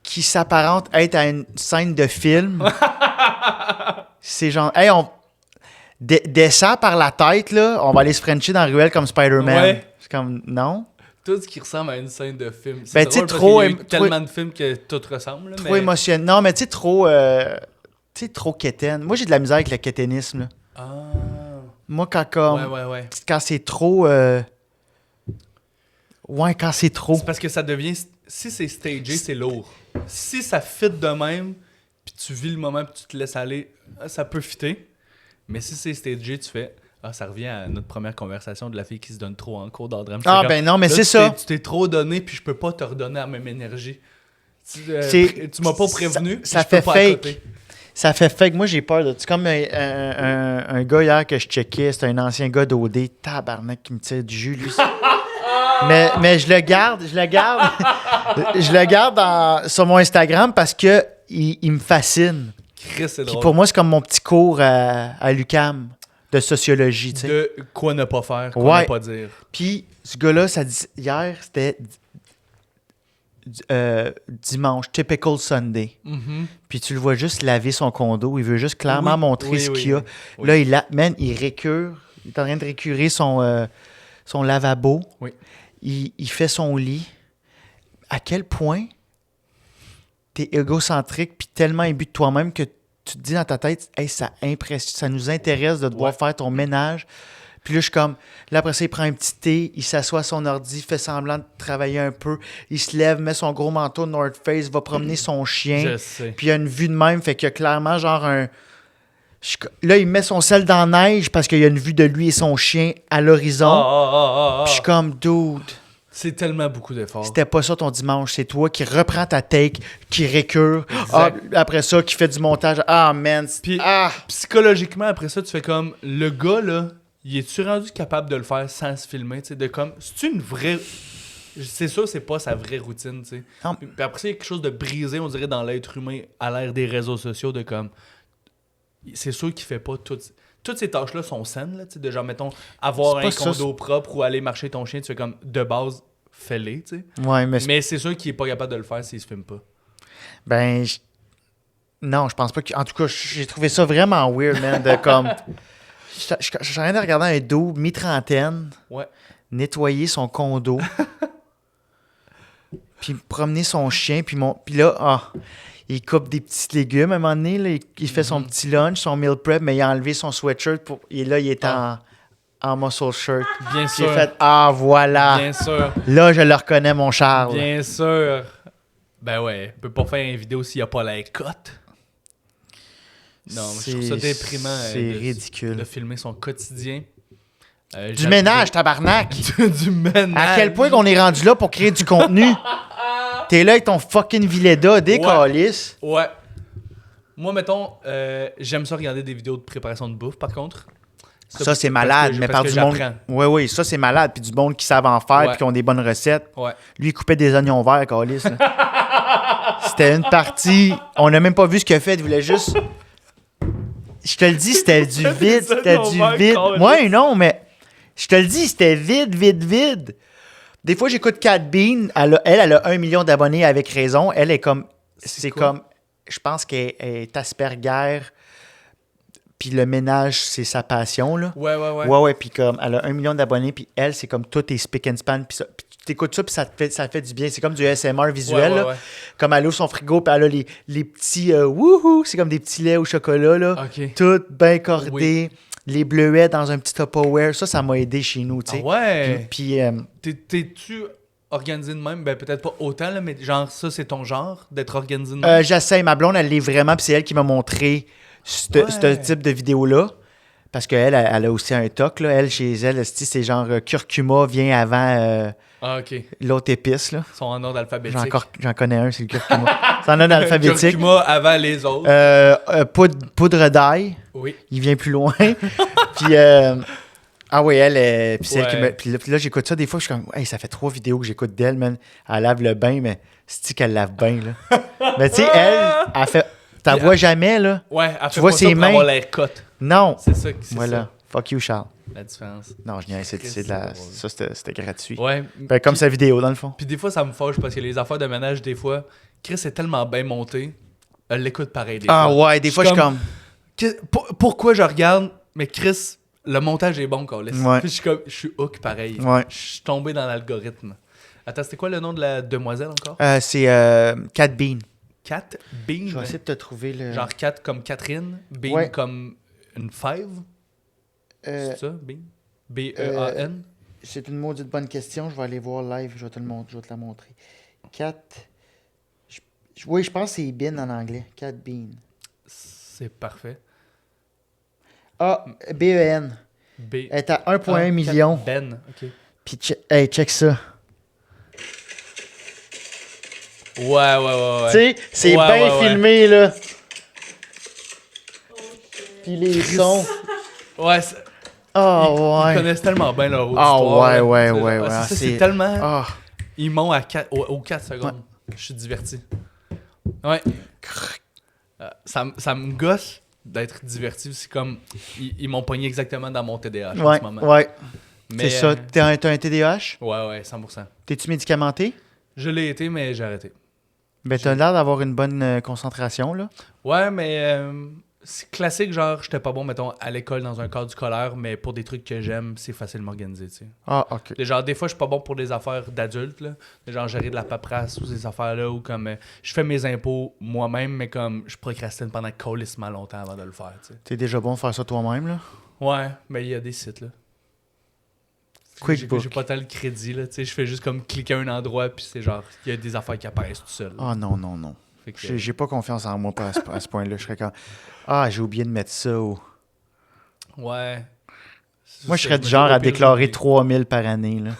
qui s'apparente à être à une scène de film, c'est genre... Hey, on... descend par la tête, là, on va aller se frencher dans la ruelle comme Spider-Man.
Ouais.
C'est comme... Non?
Tout ce qui ressemble à une scène de film. C'est
Ben, tu sais,
drôle parce
trop
qu'il y a eu
trop-
tellement de films que tout ressemble. Là,
Trop
mais...
émotionnel. Non, mais tu sais, trop... tu sais, trop quétaine. Moi, j'ai de la misère avec le quétainisme, là.
Ah.
Moi, quand
Ouais.
quand c'est trop... Ouais, quand c'est trop...
C'est parce que ça devient... Si c'est stagé, c'est lourd. Si ça fit de même, puis tu vis le moment, puis tu te laisses aller, ça peut fitter. Mais si c'est stagé, tu fais... Ah, ça revient à notre première conversation de la fille qui se donne trop en cours d'art drame.
Ah, ben non, mais c'est ça.
Tu t'es trop donné, puis je peux pas te redonner la même énergie. Tu m'as pas prévenu,
ça
puis je peux
fait
pas
fake.
à côté.
Ça fait fake. Moi, j'ai peur de... C'est comme un gars hier que je checkais. C'était un ancien gars d'OD. Tabarnak qui me tire du jus, lui. mais je le garde. Je le garde sur mon Instagram parce que il me fascine.
Chris, c'est
Puis
drôle.
pour moi, c'est comme mon petit cours à l'UQAM de sociologie, tu sais.
De quoi ne pas faire, quoi
Ouais.
ne pas dire.
Puis ce gars-là, ça dit... Hier, c'était dimanche, typical Sunday.
Mhm.
Puis tu le vois juste laver son condo. Il veut juste clairement
Oui,
montrer
oui,
ce
oui,
qu'il y a.
oui.
Là, il récure. Il est en train de récurer son lavabo.
Oui.
Il fait son lit. À quel point t'es égocentrique puis tellement imbu de toi-même que tu te dis dans ta tête, hey, ça nous intéresse de devoir
Ouais.
faire ton ménage. Puis là, je suis comme... Là, après ça, il prend un petit thé, il s'assoit à son ordi, fait semblant de travailler un peu. Il se lève, met son gros manteau de North Face, va promener son chien.
Je sais.
Puis il y a une vue de même, fait qu'il y a clairement genre un... Là, il met son sel dans la neige parce qu'il y a une vue de lui et son chien à l'horizon. Puis je suis comme, dude,
C'est tellement beaucoup d'efforts.
c'était pas ça ton dimanche. C'est toi qui reprends ta take, qui récure.
Exact.
Ah, après ça, qui fait du montage. Ah, man.
Puis
Ah!
psychologiquement, après ça, tu fais comme, le gars, là, il est-tu rendu capable de le faire sans se filmer, tu sais, de comme, c'est une vraie... C'est sûr, c'est pas sa vraie routine, tu sais.
Non.
Puis après ça, il y a quelque chose de brisé, on dirait, dans l'être humain, à l'ère des réseaux sociaux, de comme... C'est sûr qu'il fait pas toutes ces tâches-là sont saines, là, tu sais, de genre, mettons, avoir
C'est
un
pas ça,
condo propre ou aller marcher ton chien, tu fais comme, de base, fais-les, tu sais.
Ouais,
Mais c'est sûr qu'il est pas capable de le faire s'il se filme pas.
Ben, non, je pense pas que... En tout cas, j'ai trouvé ça vraiment weird, man, de comme... Je suis en train de regarder un dos mi-trentaine,
Ouais.
nettoyer son condo, puis promener son chien, puis là, il coupe des petits légumes à un moment donné, là, il fait son petit lunch, son meal prep, mais il a enlevé son sweatshirt, et là, il est en muscle shirt.
Bien
J'ai
sûr.
fait, voilà,
Bien sûr.
là, je le reconnais, mon Charles.
Bien sûr. Ben ouais, il peut pas faire une vidéo s'il n'y a pas la cote. Non, je trouve ça déprimant
C'est
de
ridicule.
filmer son quotidien.
Du ménage, tabarnak!
du ménage.
À quel point qu'on est rendu là pour créer du contenu? T'es là avec ton fucking Villeda, décalisse.
Ouais. Moi, mettons, j'aime ça regarder des vidéos de préparation de bouffe, par contre.
Ça, c'est malade, mais par du monde. Oui, ça, c'est malade. Puis du monde qui savent en faire,
Ouais.
puis qui ont des bonnes recettes.
Ouais.
Lui, il coupait des oignons verts, calice. C'était une partie. On n'a même pas vu ce qu'il a fait. Il voulait juste. Je te le dis, c'était du vide. C'était
oignons
du
verts,
vide.
calice.
Ouais, non, mais. Je te le dis, c'était vide. Des fois, j'écoute Cat Bean. Elle a 1 million d'abonnés avec raison. Elle est comme. C'est
quoi?
comme. Je pense qu'elle est Asperger. Puis le ménage, c'est sa passion, là.
Ouais.
Ouais, puis comme, elle a 1 million d'abonnés, puis elle, c'est comme tout est spick and span, puis tu t'écoutes ça, puis ça fait du bien. C'est comme du ASMR visuel,
Ouais.
là. Comme elle ouvre son frigo, puis elle a les petits wouhou, c'est comme des petits laits au chocolat, là.
OK.
Tout bien cordé. les bleuets dans un petit Tupperware. Ça m'a aidé chez nous, tu sais.
Ah ouais!
Puis
T'es-tu organisé de même? Ben, peut-être pas autant, là, mais genre, ça, c'est ton genre, d'être organisé de même?
j'essaie. Ma blonde, elle l'est vraiment, puis c'est elle qui m'a montré ce type de vidéo-là. Parce qu'elle, elle a aussi un toc, là. Elle, chez elle, c'est genre curcuma vient avant
Ah, ok. Ils
l'autre épice, là.
sont en ordre alphabétique.
J'en connais un, c'est le curcuma. C'est en ordre alphabétique.
Curcuma avant les autres.
Poudre d'ail,
Oui.
il vient plus loin. Puis, ah oui, elle, puis c'est elle qui me... Puis là, j'écoute ça, des fois, je suis comme, hey, ça fait 3 vidéos que j'écoute d'elle, man. Elle lave le bain, mais c'est qu'elle lave bien, là. Mais tu sais, elle fait... T'en vois jamais, là.
Ouais, elle fait
vois
pas
ses
ça pour
mains.
avoir l'air cote.
Non.
C'est ça.
Voilà. Fuck you, Charles.
La différence.
Non, je niaise, c'est de la... Ça, c'était gratuit.
Ouais.
Ben, comme sa vidéo, dans le fond.
Puis des fois, ça me fâche parce que les affaires de ménage, des fois, Chris est tellement bien monté, elle l'écoute pareil des fois.
Ah ouais, des fois, je suis comme...
Pourquoi je regarde, mais Chris, le montage est bon, Carlis.
Ouais.
Puis je suis hook pareil.
Ouais.
Je suis tombé dans l'algorithme. Attends, c'était quoi le nom de la demoiselle encore?
C'est Cat Bean.
Cat Bean?
Je vais essayer de te trouver le...
Genre Cat comme Catherine, Bean
Ouais.
comme une fève? C'est ça, Bean? B-E-A-N?
C'est une maudite bonne question. Je vais aller voir live. Je vais te la montrer. Cat... Oui, je pense que c'est Bean en anglais. Cat Bean.
C'est parfait.
Ah, B-E-N.
B.
Elle est à 1,1 million.
Ben, ok.
Puis, hey, check ça.
Ouais.
Tu sais, c'est
Ouais,
bien
ouais.
filmé, là. Puis les sons.
Ouais,
Ah,
Ils
ouais.
connaissent tellement bien leur
Ah,
histoire.
ouais,
là.
ouais,
C'est ça,
c'est-
c'est tellement...
Ah.
Ils m'ont aux 4 secondes. Je suis diverti. Ouais. Ça me gosse d'être diverti. C'est comme... Ils m'ont pogné exactement dans mon TDAH en
Ouais,
ce moment.
ouais.
Mais,
C'est ça. T'as un TDAH?
Ouais, 100%.
T'es-tu médicamenté?
Je l'ai été, mais j'ai arrêté.
Ben, t'as l'air d'avoir une bonne concentration, là.
Ouais, mais c'est classique, genre, j'étais pas bon, mettons, à l'école dans un cadre scolaire, mais pour des trucs que j'aime, c'est facile de m'organiser, tu sais.
Ah, OK.
Genre, des fois, je suis pas bon pour des affaires d'adultes, là. Genre, gérer de la paperasse ou ces affaires-là, ou comme, je fais mes impôts moi-même, mais comme, je procrastine pendant colissement longtemps avant de le faire, tu sais.
T'es déjà bon de faire ça toi-même, là?
Ouais, mais il y a des sites, là.
QuickBook.
J'ai pas tant le crédit, là, tu sais. Je fais juste comme cliquer à un endroit, puis c'est genre, il y a des affaires qui apparaissent tout seul.
Ah, non.
Fait que,
J'ai pas confiance en moi à ce point-là. Je serais comme... Ah, j'ai oublié de mettre ça.
ouais.
Moi, je serais du genre à déclarer 3000 par année, là.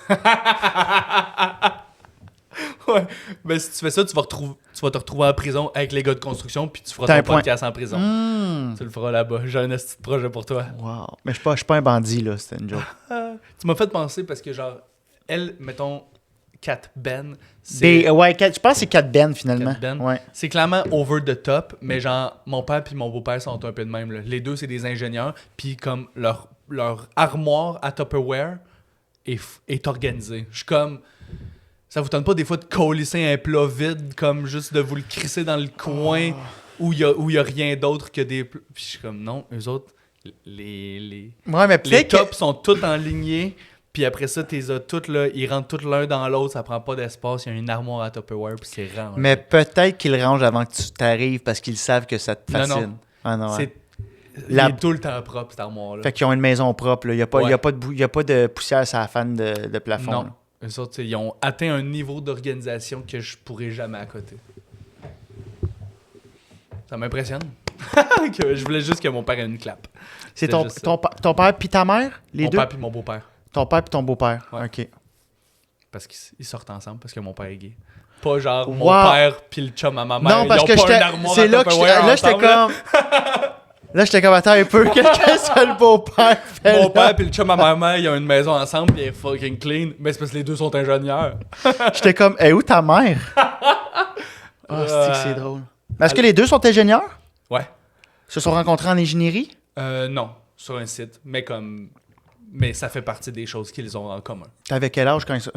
Ouais. Ben, si tu fais ça, tu vas te retrouver en prison avec les gars de construction, puis tu feras
T'as un
ton
point.
podcast en prison.
Hmm.
Tu le feras là-bas. J'ai un petit projet pour toi.
Wow. Mais je suis pas un bandit, là. C'était une joke.
Tu m'as fait penser parce que, genre, elle, mettons, Cat Ben, c'est
Je pense que c'est Cat Ben, finalement.
Cat Ben.
Ouais.
c'est clairement over the top, mais genre, mon père puis mon beau-père sont un peu de même. Là. Les deux, c'est des ingénieurs, puis comme leur armoire à Tupperware est organisée. Je suis comme... Ça vous tente pas des fois de colisser un plat vide, comme juste de vous le crisser dans le coin où il y a rien d'autre que des plats. Puis je suis comme, non, eux autres, les
Ouais, mais peut-être que...
tops sont tous en lignée. Puis après ça, t'es toutes là, ils rentrent tous l'un dans l'autre, ça prend pas d'espace, il y a une armoire à Tupperware, puis c'est rangé.
Mais peut-être qu'ils rangent avant que tu t'arrives parce qu'ils savent que ça te
Non,
fascine.
non.
Ah non, ouais.
Il est tout le temps propre, cette armoire-là.
Fait qu'ils ont une maison propre. Il n'y a,
Ouais.
a pas de poussière sur la fan de plafond.
Non.
Là.
Eux autres, ils ont atteint un niveau d'organisation que je pourrais jamais à côté. Ça m'impressionne. Je voulais juste que mon père ait une clap.
C'est
C'était juste ça.
ton père puis ta mère, les
Mon
deux?
père puis mon beau-père.
Ton père puis ton beau-père.
Ouais.
OK.
Parce qu'ils sortent ensemble, parce que mon père est gay. Pas genre mon
Wow.
père puis le chum à ma mère.
Non, parce
ils
que
ont pas
j'étais...
une armoire
C'est
à
là que
Tupperware
là, j'étais
ensemble, là.
comme... Là, j'étais comme, attends un peu, qu'est-ce que ça, le beau-père fait
Mon
là?
père puis le chum à ma mère, ils ont une maison ensemble puis elle est fucking clean. Mais c'est parce que les deux sont ingénieurs.
J'étais comme, où ta mère? C'est drôle. Mais est-ce que les deux sont ingénieurs?
Ouais.
Se sont rencontrés en ingénierie?
Non, sur un site. Mais ça fait partie des choses qu'ils ont en commun.
T'avais quel âge quand ils se...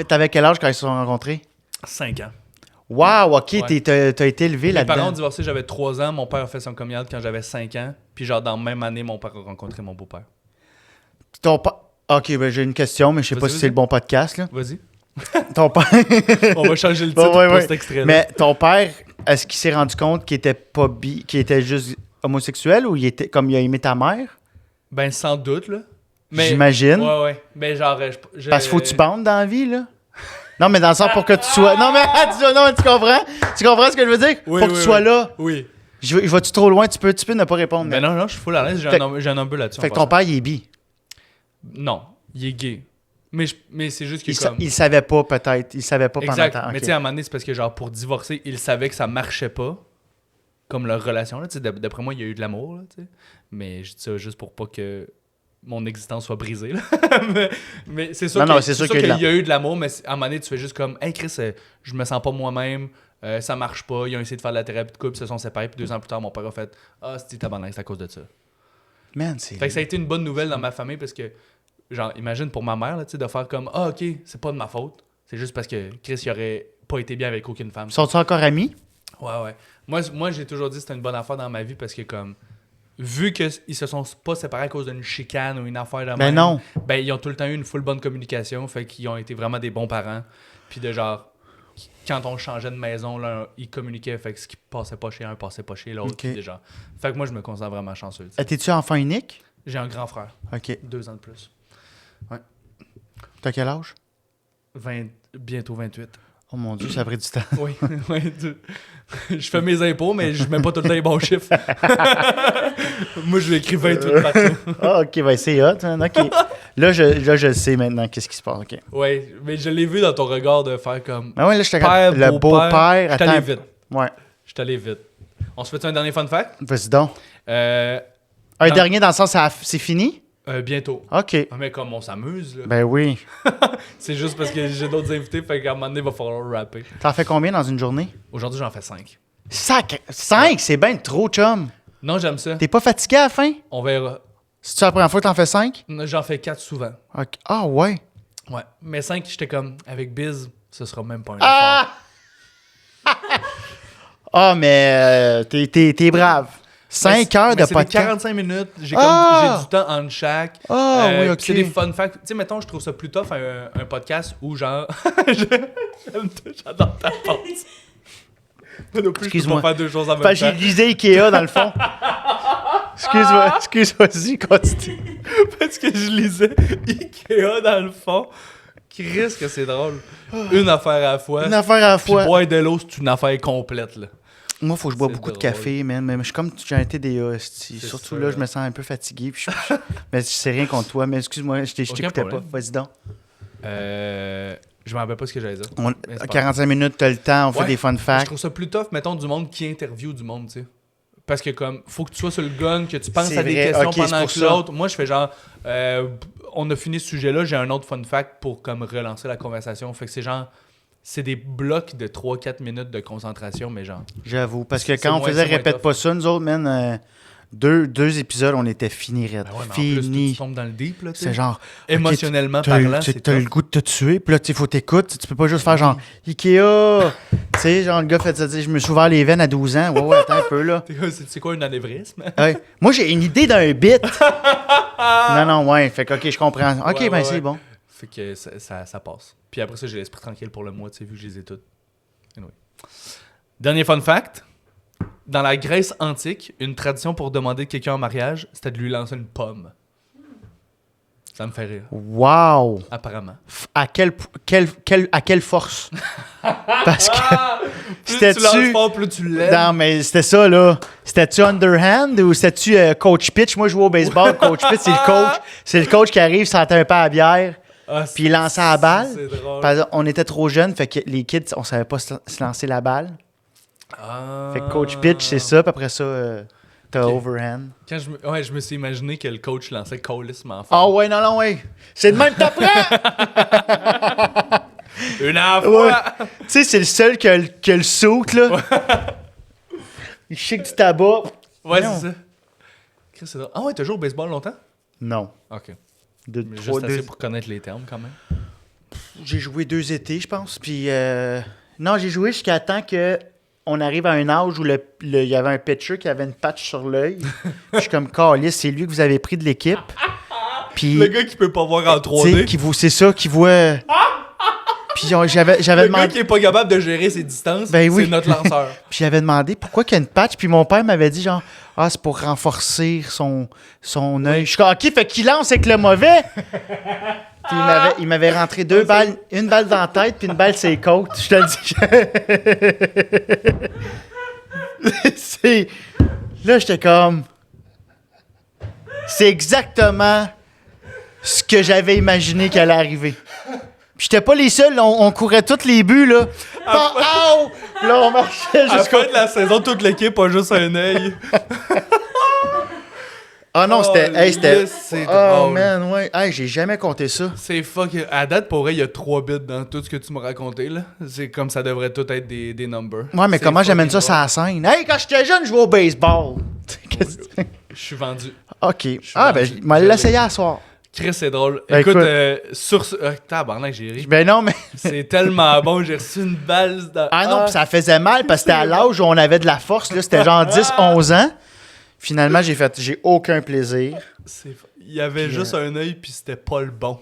T'avais quel âge quand ils se sont rencontrés?
5 ans.
Wow, OK,
Ouais.
t'as été élevé
Mes parents ont
là-dedans.
divorcé, j'avais 3 ans. Mon père a fait son coming out quand j'avais 5 ans. Puis genre, dans la même année, mon père a rencontré mon beau-père.
Ton père... OK, ben j'ai une question, mais je sais pas
Vas-y,
si c'est le bon podcast, là.
Vas-y.
Ton père...
On va changer le titre
Ouais,
pour
ouais.
cet extrait-là.
Mais ton père, est-ce qu'il s'est rendu compte qu'il était pas qu'il était juste homosexuel ou il était comme il a aimé ta mère?
Ben, sans doute, là. Mais,
J'imagine.
Ouais. Ben, genre,
Parce qu'il faut que tu bandes dans la vie, là. Non, mais dans le sens pour que tu sois... Non, mais tu comprends? Tu comprends ce que je veux dire?
Oui,
Faut que tu sois là.
Oui.
Je vais-tu trop loin? Tu peux ne pas répondre.
Mais non, je suis full à l'aise. J'ai un number là-dessus.
Fait que ton père, il est bi.
Non, il est gay. Mais c'est juste que
Il savait pas, peut-être. Il savait pas pendant
exact.
longtemps.
Mais tu sais, à un moment donné, c'est parce que, genre, pour divorcer, il savait que ça marchait pas. Comme leur relation, là. Tu sais, d'après moi, il y a eu de l'amour, là, tu sais. Mais je dis ça juste pour pas que mon existence soit brisée, là. mais c'est sûr qu'il y a eu de l'amour, mais à un moment donné, tu fais juste comme, hey Chris, je me sens pas moi-même, ça marche pas. Ils ont essayé de faire de la thérapie de couple, ils se sont séparés, puis 2 ans plus tard, mon père a fait, c'est tabarnak, c'est à cause de ça.
Man,
fait que ça a été une bonne nouvelle dans ma famille parce que, genre, imagine pour ma mère, là, tu sais, de faire comme, ok, c'est pas de ma faute, c'est juste parce que Chris, il aurait pas été bien avec aucune femme.
Sont-ils encore amis?
Ouais. Moi, j'ai toujours dit que c'était une bonne affaire dans ma vie parce que, comme, vu qu'ils se sont pas séparés à cause d'une chicane ou une affaire de même,
non.
ben, ils ont tout le temps eu une full bonne communication, fait qu'ils ont été vraiment des bons parents. Puis de genre, quand on changeait de maison, là, ils communiquaient, fait que ce qui passait pas chez un passait pas chez l'autre.
Okay.
Déjà. Fait que moi, je me considère vraiment chanceux.
T'es-tu enfant unique?
J'ai un grand frère.
OK.
2 ans de plus. Ouais.
T'as quel âge?
Bientôt 28.
Oh mon Dieu, ça a pris du temps.
Oui. Je fais mes impôts, mais je mets pas tout le temps les bons chiffres. Moi, je vais écrire 28 partout.
OK, ben c'est hot. Hein? OK. Là, je sais maintenant qu'est-ce qui se passe. OK.
Oui, mais je l'ai vu dans ton regard de faire comme...
Ah ouais, là, je te
père,
le beau-père...
Je suis allé vite.
Ouais.
Je suis allé vite. On se fait un dernier fun fact?
Vas-y donc. Un
Dans-
dernier dans le sens, c'est fini?
Bientôt.
OK.
Ah, mais comme on s'amuse, là.
Ben oui.
C'est juste parce que j'ai d'autres invités, fait qu'à un moment donné, il va falloir rapper.
T'en fais combien dans une journée?
Aujourd'hui, j'en fais 5.
5? C'est bien trop, chum.
Non, j'aime ça.
T'es pas fatigué à la fin?
On verra.
C'est-tu la première fois que t'en fais 5?
J'en fais 4 souvent.
OK. Ah ouais.
Ouais. Mais 5, j'étais comme, avec Biz, ce sera même pas un
Ah! Ah, mais t'es brave. 5 heures de
c'est
podcast.
des 45 minutes. J'ai du temps entre chaque.
Ah, oui, OK.
C'est des fun facts. Tu sais, mettons, je trouve ça plus tough un podcast où, genre, j'adore ta pause. Moi non plus, je peux pas faire 2 choses en même temps.
J'ai lisé Ikea dans le fond. Excuse-moi, vas-y, continue.
Parce que je lisais Ikea dans le fond. Chris, que c'est drôle. Une affaire à la fois.
Une affaire à la fois.
Puis boire de l'eau, c'est une affaire complète, là.
Moi, il faut que je bois
C'est
beaucoup
drôle.
de café, man. Mais je suis comme j'ai un TDA. Surtout
sûr.
là, je me sens un peu fatigué. Puis mais c'est rien contre toi. Mais excuse-moi, je t'écoutais pas. Vas-y donc.
Je me rappelle pas ce que j'allais dire. Mais c'est pas
45 minutes, t'as le temps, on fait des fun
Je
facts.
trouve ça plus tough, mettons, du monde qui interview du monde, tu sais. Parce que, comme, faut que tu sois sur le gun, que tu penses
C'est
à des
vrai.
questions
Ok, c'est
pendant
pour
que
ça.
l'autre. Moi, je fais genre, on a fini ce sujet-là, j'ai un autre fun fact pour, comme, relancer la conversation. Fait que c'est genre, c'est des blocs de 3-4 minutes de concentration, mais genre.
J'avoue. Parce que
C'est
quand on
moins-
faisait
c'est moins
Répète
tough.
pas ça, nous autres, man, deux épisodes, on était finis, Red.
Ben ouais, mais en plus,
Fini.
tu tombes dans le deep, là, tu
C'est
sais.
genre.
Émotionnellement
ok, t'as-
parlant, c'est
T'as le
tough.
goût de te tuer, puis là, il faut t'écouter. Tu peux pas juste faire genre Ikea. Tu sais, genre, le gars fait ça, je me suis ouvert les veines à 12 ans. Ouais, attends un peu, là.
C'est quoi un anévrisme?
Ouais. Moi, j'ai une idée d'un bit. non, ouais. Fait que, ok, je comprends. Ok,
Ouais,
ben
ouais,
c'est
ouais.
bon.
Fait que ça passe. Puis après ça, j'ai l'esprit tranquille pour le mois, tu sais, vu que je les ai toutes. Anyway. Dernier fun fact. Dans la Grèce antique, une tradition pour demander quelqu'un en mariage, c'était de lui lancer une pomme. Ça me fait rire,
Wow!
apparemment.
À quelle force? Parce que.
Plus tu lances
C'était-tu.
fort, plus tu l'aimes.
Non, mais c'était ça, là. C'était-tu underhand ou c'était-tu coach pitch? Moi, je jouais au baseball. Coach pitch, c'est le coach. C'est le coach qui arrive, sentait un peu à la bière,
Ah,
puis il lançait la balle.
C'est drôle.
Par exemple, on était trop jeunes, fait que les kids, on savait pas se lancer la balle.
Ah.
Fait que coach pitch, c'est ça, puis après ça, t'as
Ok.
overhand.
Quand je me suis imaginé que le coach lançait calissement
Ah
fort.
ouais, non, ouais. C'est de même que t'apprends!
Une fois!
Ouais. Tu sais, c'est le seul qui a le souk, là. Il chic du tabac.
Ouais,
Non.
c'est ça. Chris, c'est drôle. Ah ouais, t'as joué au baseball longtemps?
Non.
Ok.
De,
Mais
trois-
juste assez
deux-
pour connaître les termes, quand même.
J'ai joué 2 étés, je pense. Puis, non, j'ai joué jusqu'à temps que on arrive à un âge où il y avait un pitcher qui avait une patch sur l'œil. Puis je suis comme, Caliste, c'est lui que vous avez pris de l'équipe. Puis,
Le gars qui peut pas voir en
tu sais,
3D.
c'est ça, qui voit. Puis Puis j'avais
Le gars
demandé...
qui est pas capable de gérer ses distances,
Ben oui.
c'est notre lanceur.
Puis j'avais demandé pourquoi qu'il y a une patch. Puis mon père m'avait dit genre, ah, c'est pour renforcer son œil. Je suis comme, OK, fait qu'il lance avec le mauvais. Puis il m'avait rentré 2 balles, une balle dans la tête puis une balle sur les côtes. Je te le dis. C'est... Là, j'étais comme... C'est exactement ce que j'avais imaginé qu'elle allait arriver. Puis j'étais pas les seuls, on courait tous les buts, là. Oh! Là, on marchait
À la
jusqu'au...
fin de la saison, toute l'équipe a juste un œil.
Ah non, c'était... Hey, c'était...
C'est
Oh,
drôle.
man, ouais. Hey, j'ai jamais compté ça.
C'est fuck. À date, pour vrai, il y a 3 bits dans tout ce que tu m'as raconté, là. C'est comme ça devrait tout être des numbers.
Ouais, mais
C'est
comment j'amène ça
fucking
sur la scène? Hey, quand j'étais jeune, je jouais au baseball. Qu'est-ce que-
drôle. Je suis vendu.
OK. Ah, ben,
vendu.
je vais l'essayer à soir.
Chris, c'est drôle.
Ben,
Écoute,
écoute.
sur ce. Tabarnak, j'ai ri.
Ben non, mais...
C'est tellement bon, j'ai reçu une balle dans.
Ah non, puis ça faisait mal parce que c'était à l'âge où on avait de la force. Là, c'était genre 10-11 ans. Finalement, j'ai aucun plaisir.
Il y avait
Puis,
juste un œil, puis c'était pas le bon.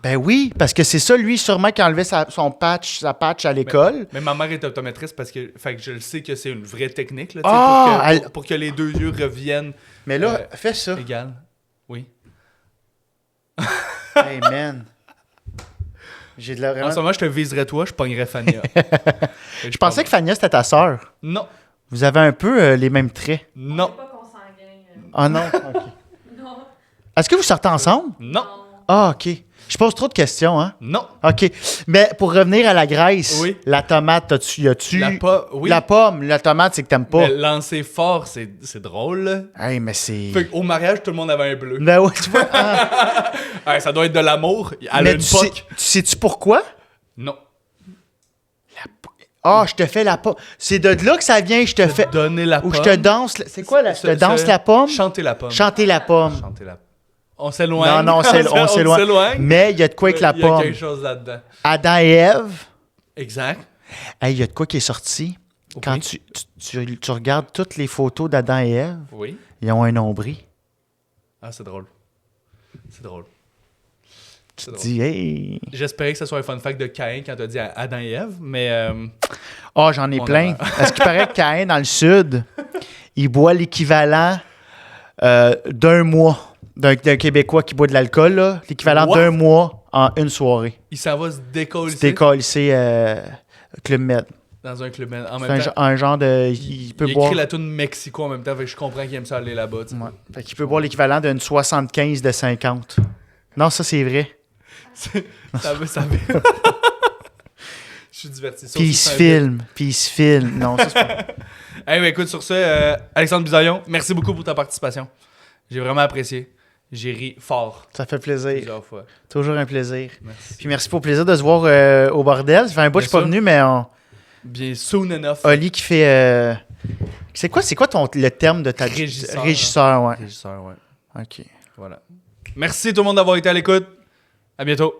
Ben oui, parce que c'est ça, lui, sûrement, qui enlevait sa patch à l'école.
Mais ma mère est optométriste parce que, fait que je le sais que c'est une vraie technique là,
Ah,
pour que les 2 yeux reviennent
Mais là, fais ça.
égal. Oui.
Hey, man. J'ai de la
En
vraiment...
ce moment, je te viserais toi, je pognerais Fania.
Je pensais que Fania, c'était ta sœur.
Non.
Vous avez un peu les mêmes traits.
Non.
C'est pas consanguin.
Ah non? OK.
Non.
Est-ce que vous sortez ensemble?
Non.
Ah, OK. Je pose trop de questions, hein?
Non.
OK. Mais pour revenir à la graisse,
Oui.
la tomate, y a-tu...
Oui.
La pomme, la tomate, c'est que t'aimes pas.
Mais lancer fort, c'est drôle. Là.
Hey, mais c'est...
Fait qu'au mariage, tout le monde avait un bleu.
Ben ouais, tu vois. Ah.
Ouais, ça doit être de l'amour. Elle a
Mais
une
tu sais,
poque.
tu sais-tu pourquoi?
Non.
Ah, je te fais la pomme. C'est de là que ça vient, je te fais...
Donner la pomme.
Ou je te danse... C'est quoi, là? Je te danse la pomme?
Chanter la pomme.
Chanter la pomme.
Chanter la On s'éloigne.
Non, on s'éloigne. Mais il y a de quoi avec la
Il y a
pomme.
quelque chose là-dedans.
Adam et Ève,
Exact.
hey, il y a de quoi qui est sorti.
Ok.
Quand tu regardes toutes les photos d'Adam et Ève,
Oui.
ils ont un nombril.
Ah, c'est drôle. C'est drôle. C'est
Tu
drôle.
dis, hey...
J'espérais que ce soit un fun fact de Caïn quand t'as dit à Adam et Ève, mais
Ah, j'en ai
On
plein.
a-
Est-ce qu'il paraît que Caïn, dans le sud, il boit l'équivalent d'un mois d'un Québécois qui boit de l'alcool, là, l'équivalent
What?
d'un mois en une soirée.
il s'en va se décoller
C'était collé Club Med.
dans un club. En
C'est
même temps,
un genre de... Il peut
il
boire...
écrit la tune Mexico en même temps, fait que je comprends qu'il aime ça aller là-bas. tu sais.
Ouais. Fait qu'il peut boire l'équivalent d'une 75 de 50. Non, ça, c'est vrai.
Ça veut. Je suis diverti. Ça
Puis
aussi,
il se
c'est un
filme. Puis il se filme. Non, ça, c'est pas...
bit. Hey, ben, écoute, sur ce, Alexandre Bisaillon, merci beaucoup pour ta participation. J'ai vraiment apprécié. J'ai ri fort
Ça fait plaisir.
plusieurs fois.
Toujours un plaisir.
Merci.
Puis merci pour le plaisir de se voir au bordel. Ça fait un bout que je suis pas
Bien
venu, mais
Bien, soon enough.
Oli qui fait... C'est quoi le terme de ta...
Régisseur.
Régisseur, ouais.
Régisseur, ouais.
OK.
Voilà. Merci tout le monde d'avoir été à l'écoute. À bientôt.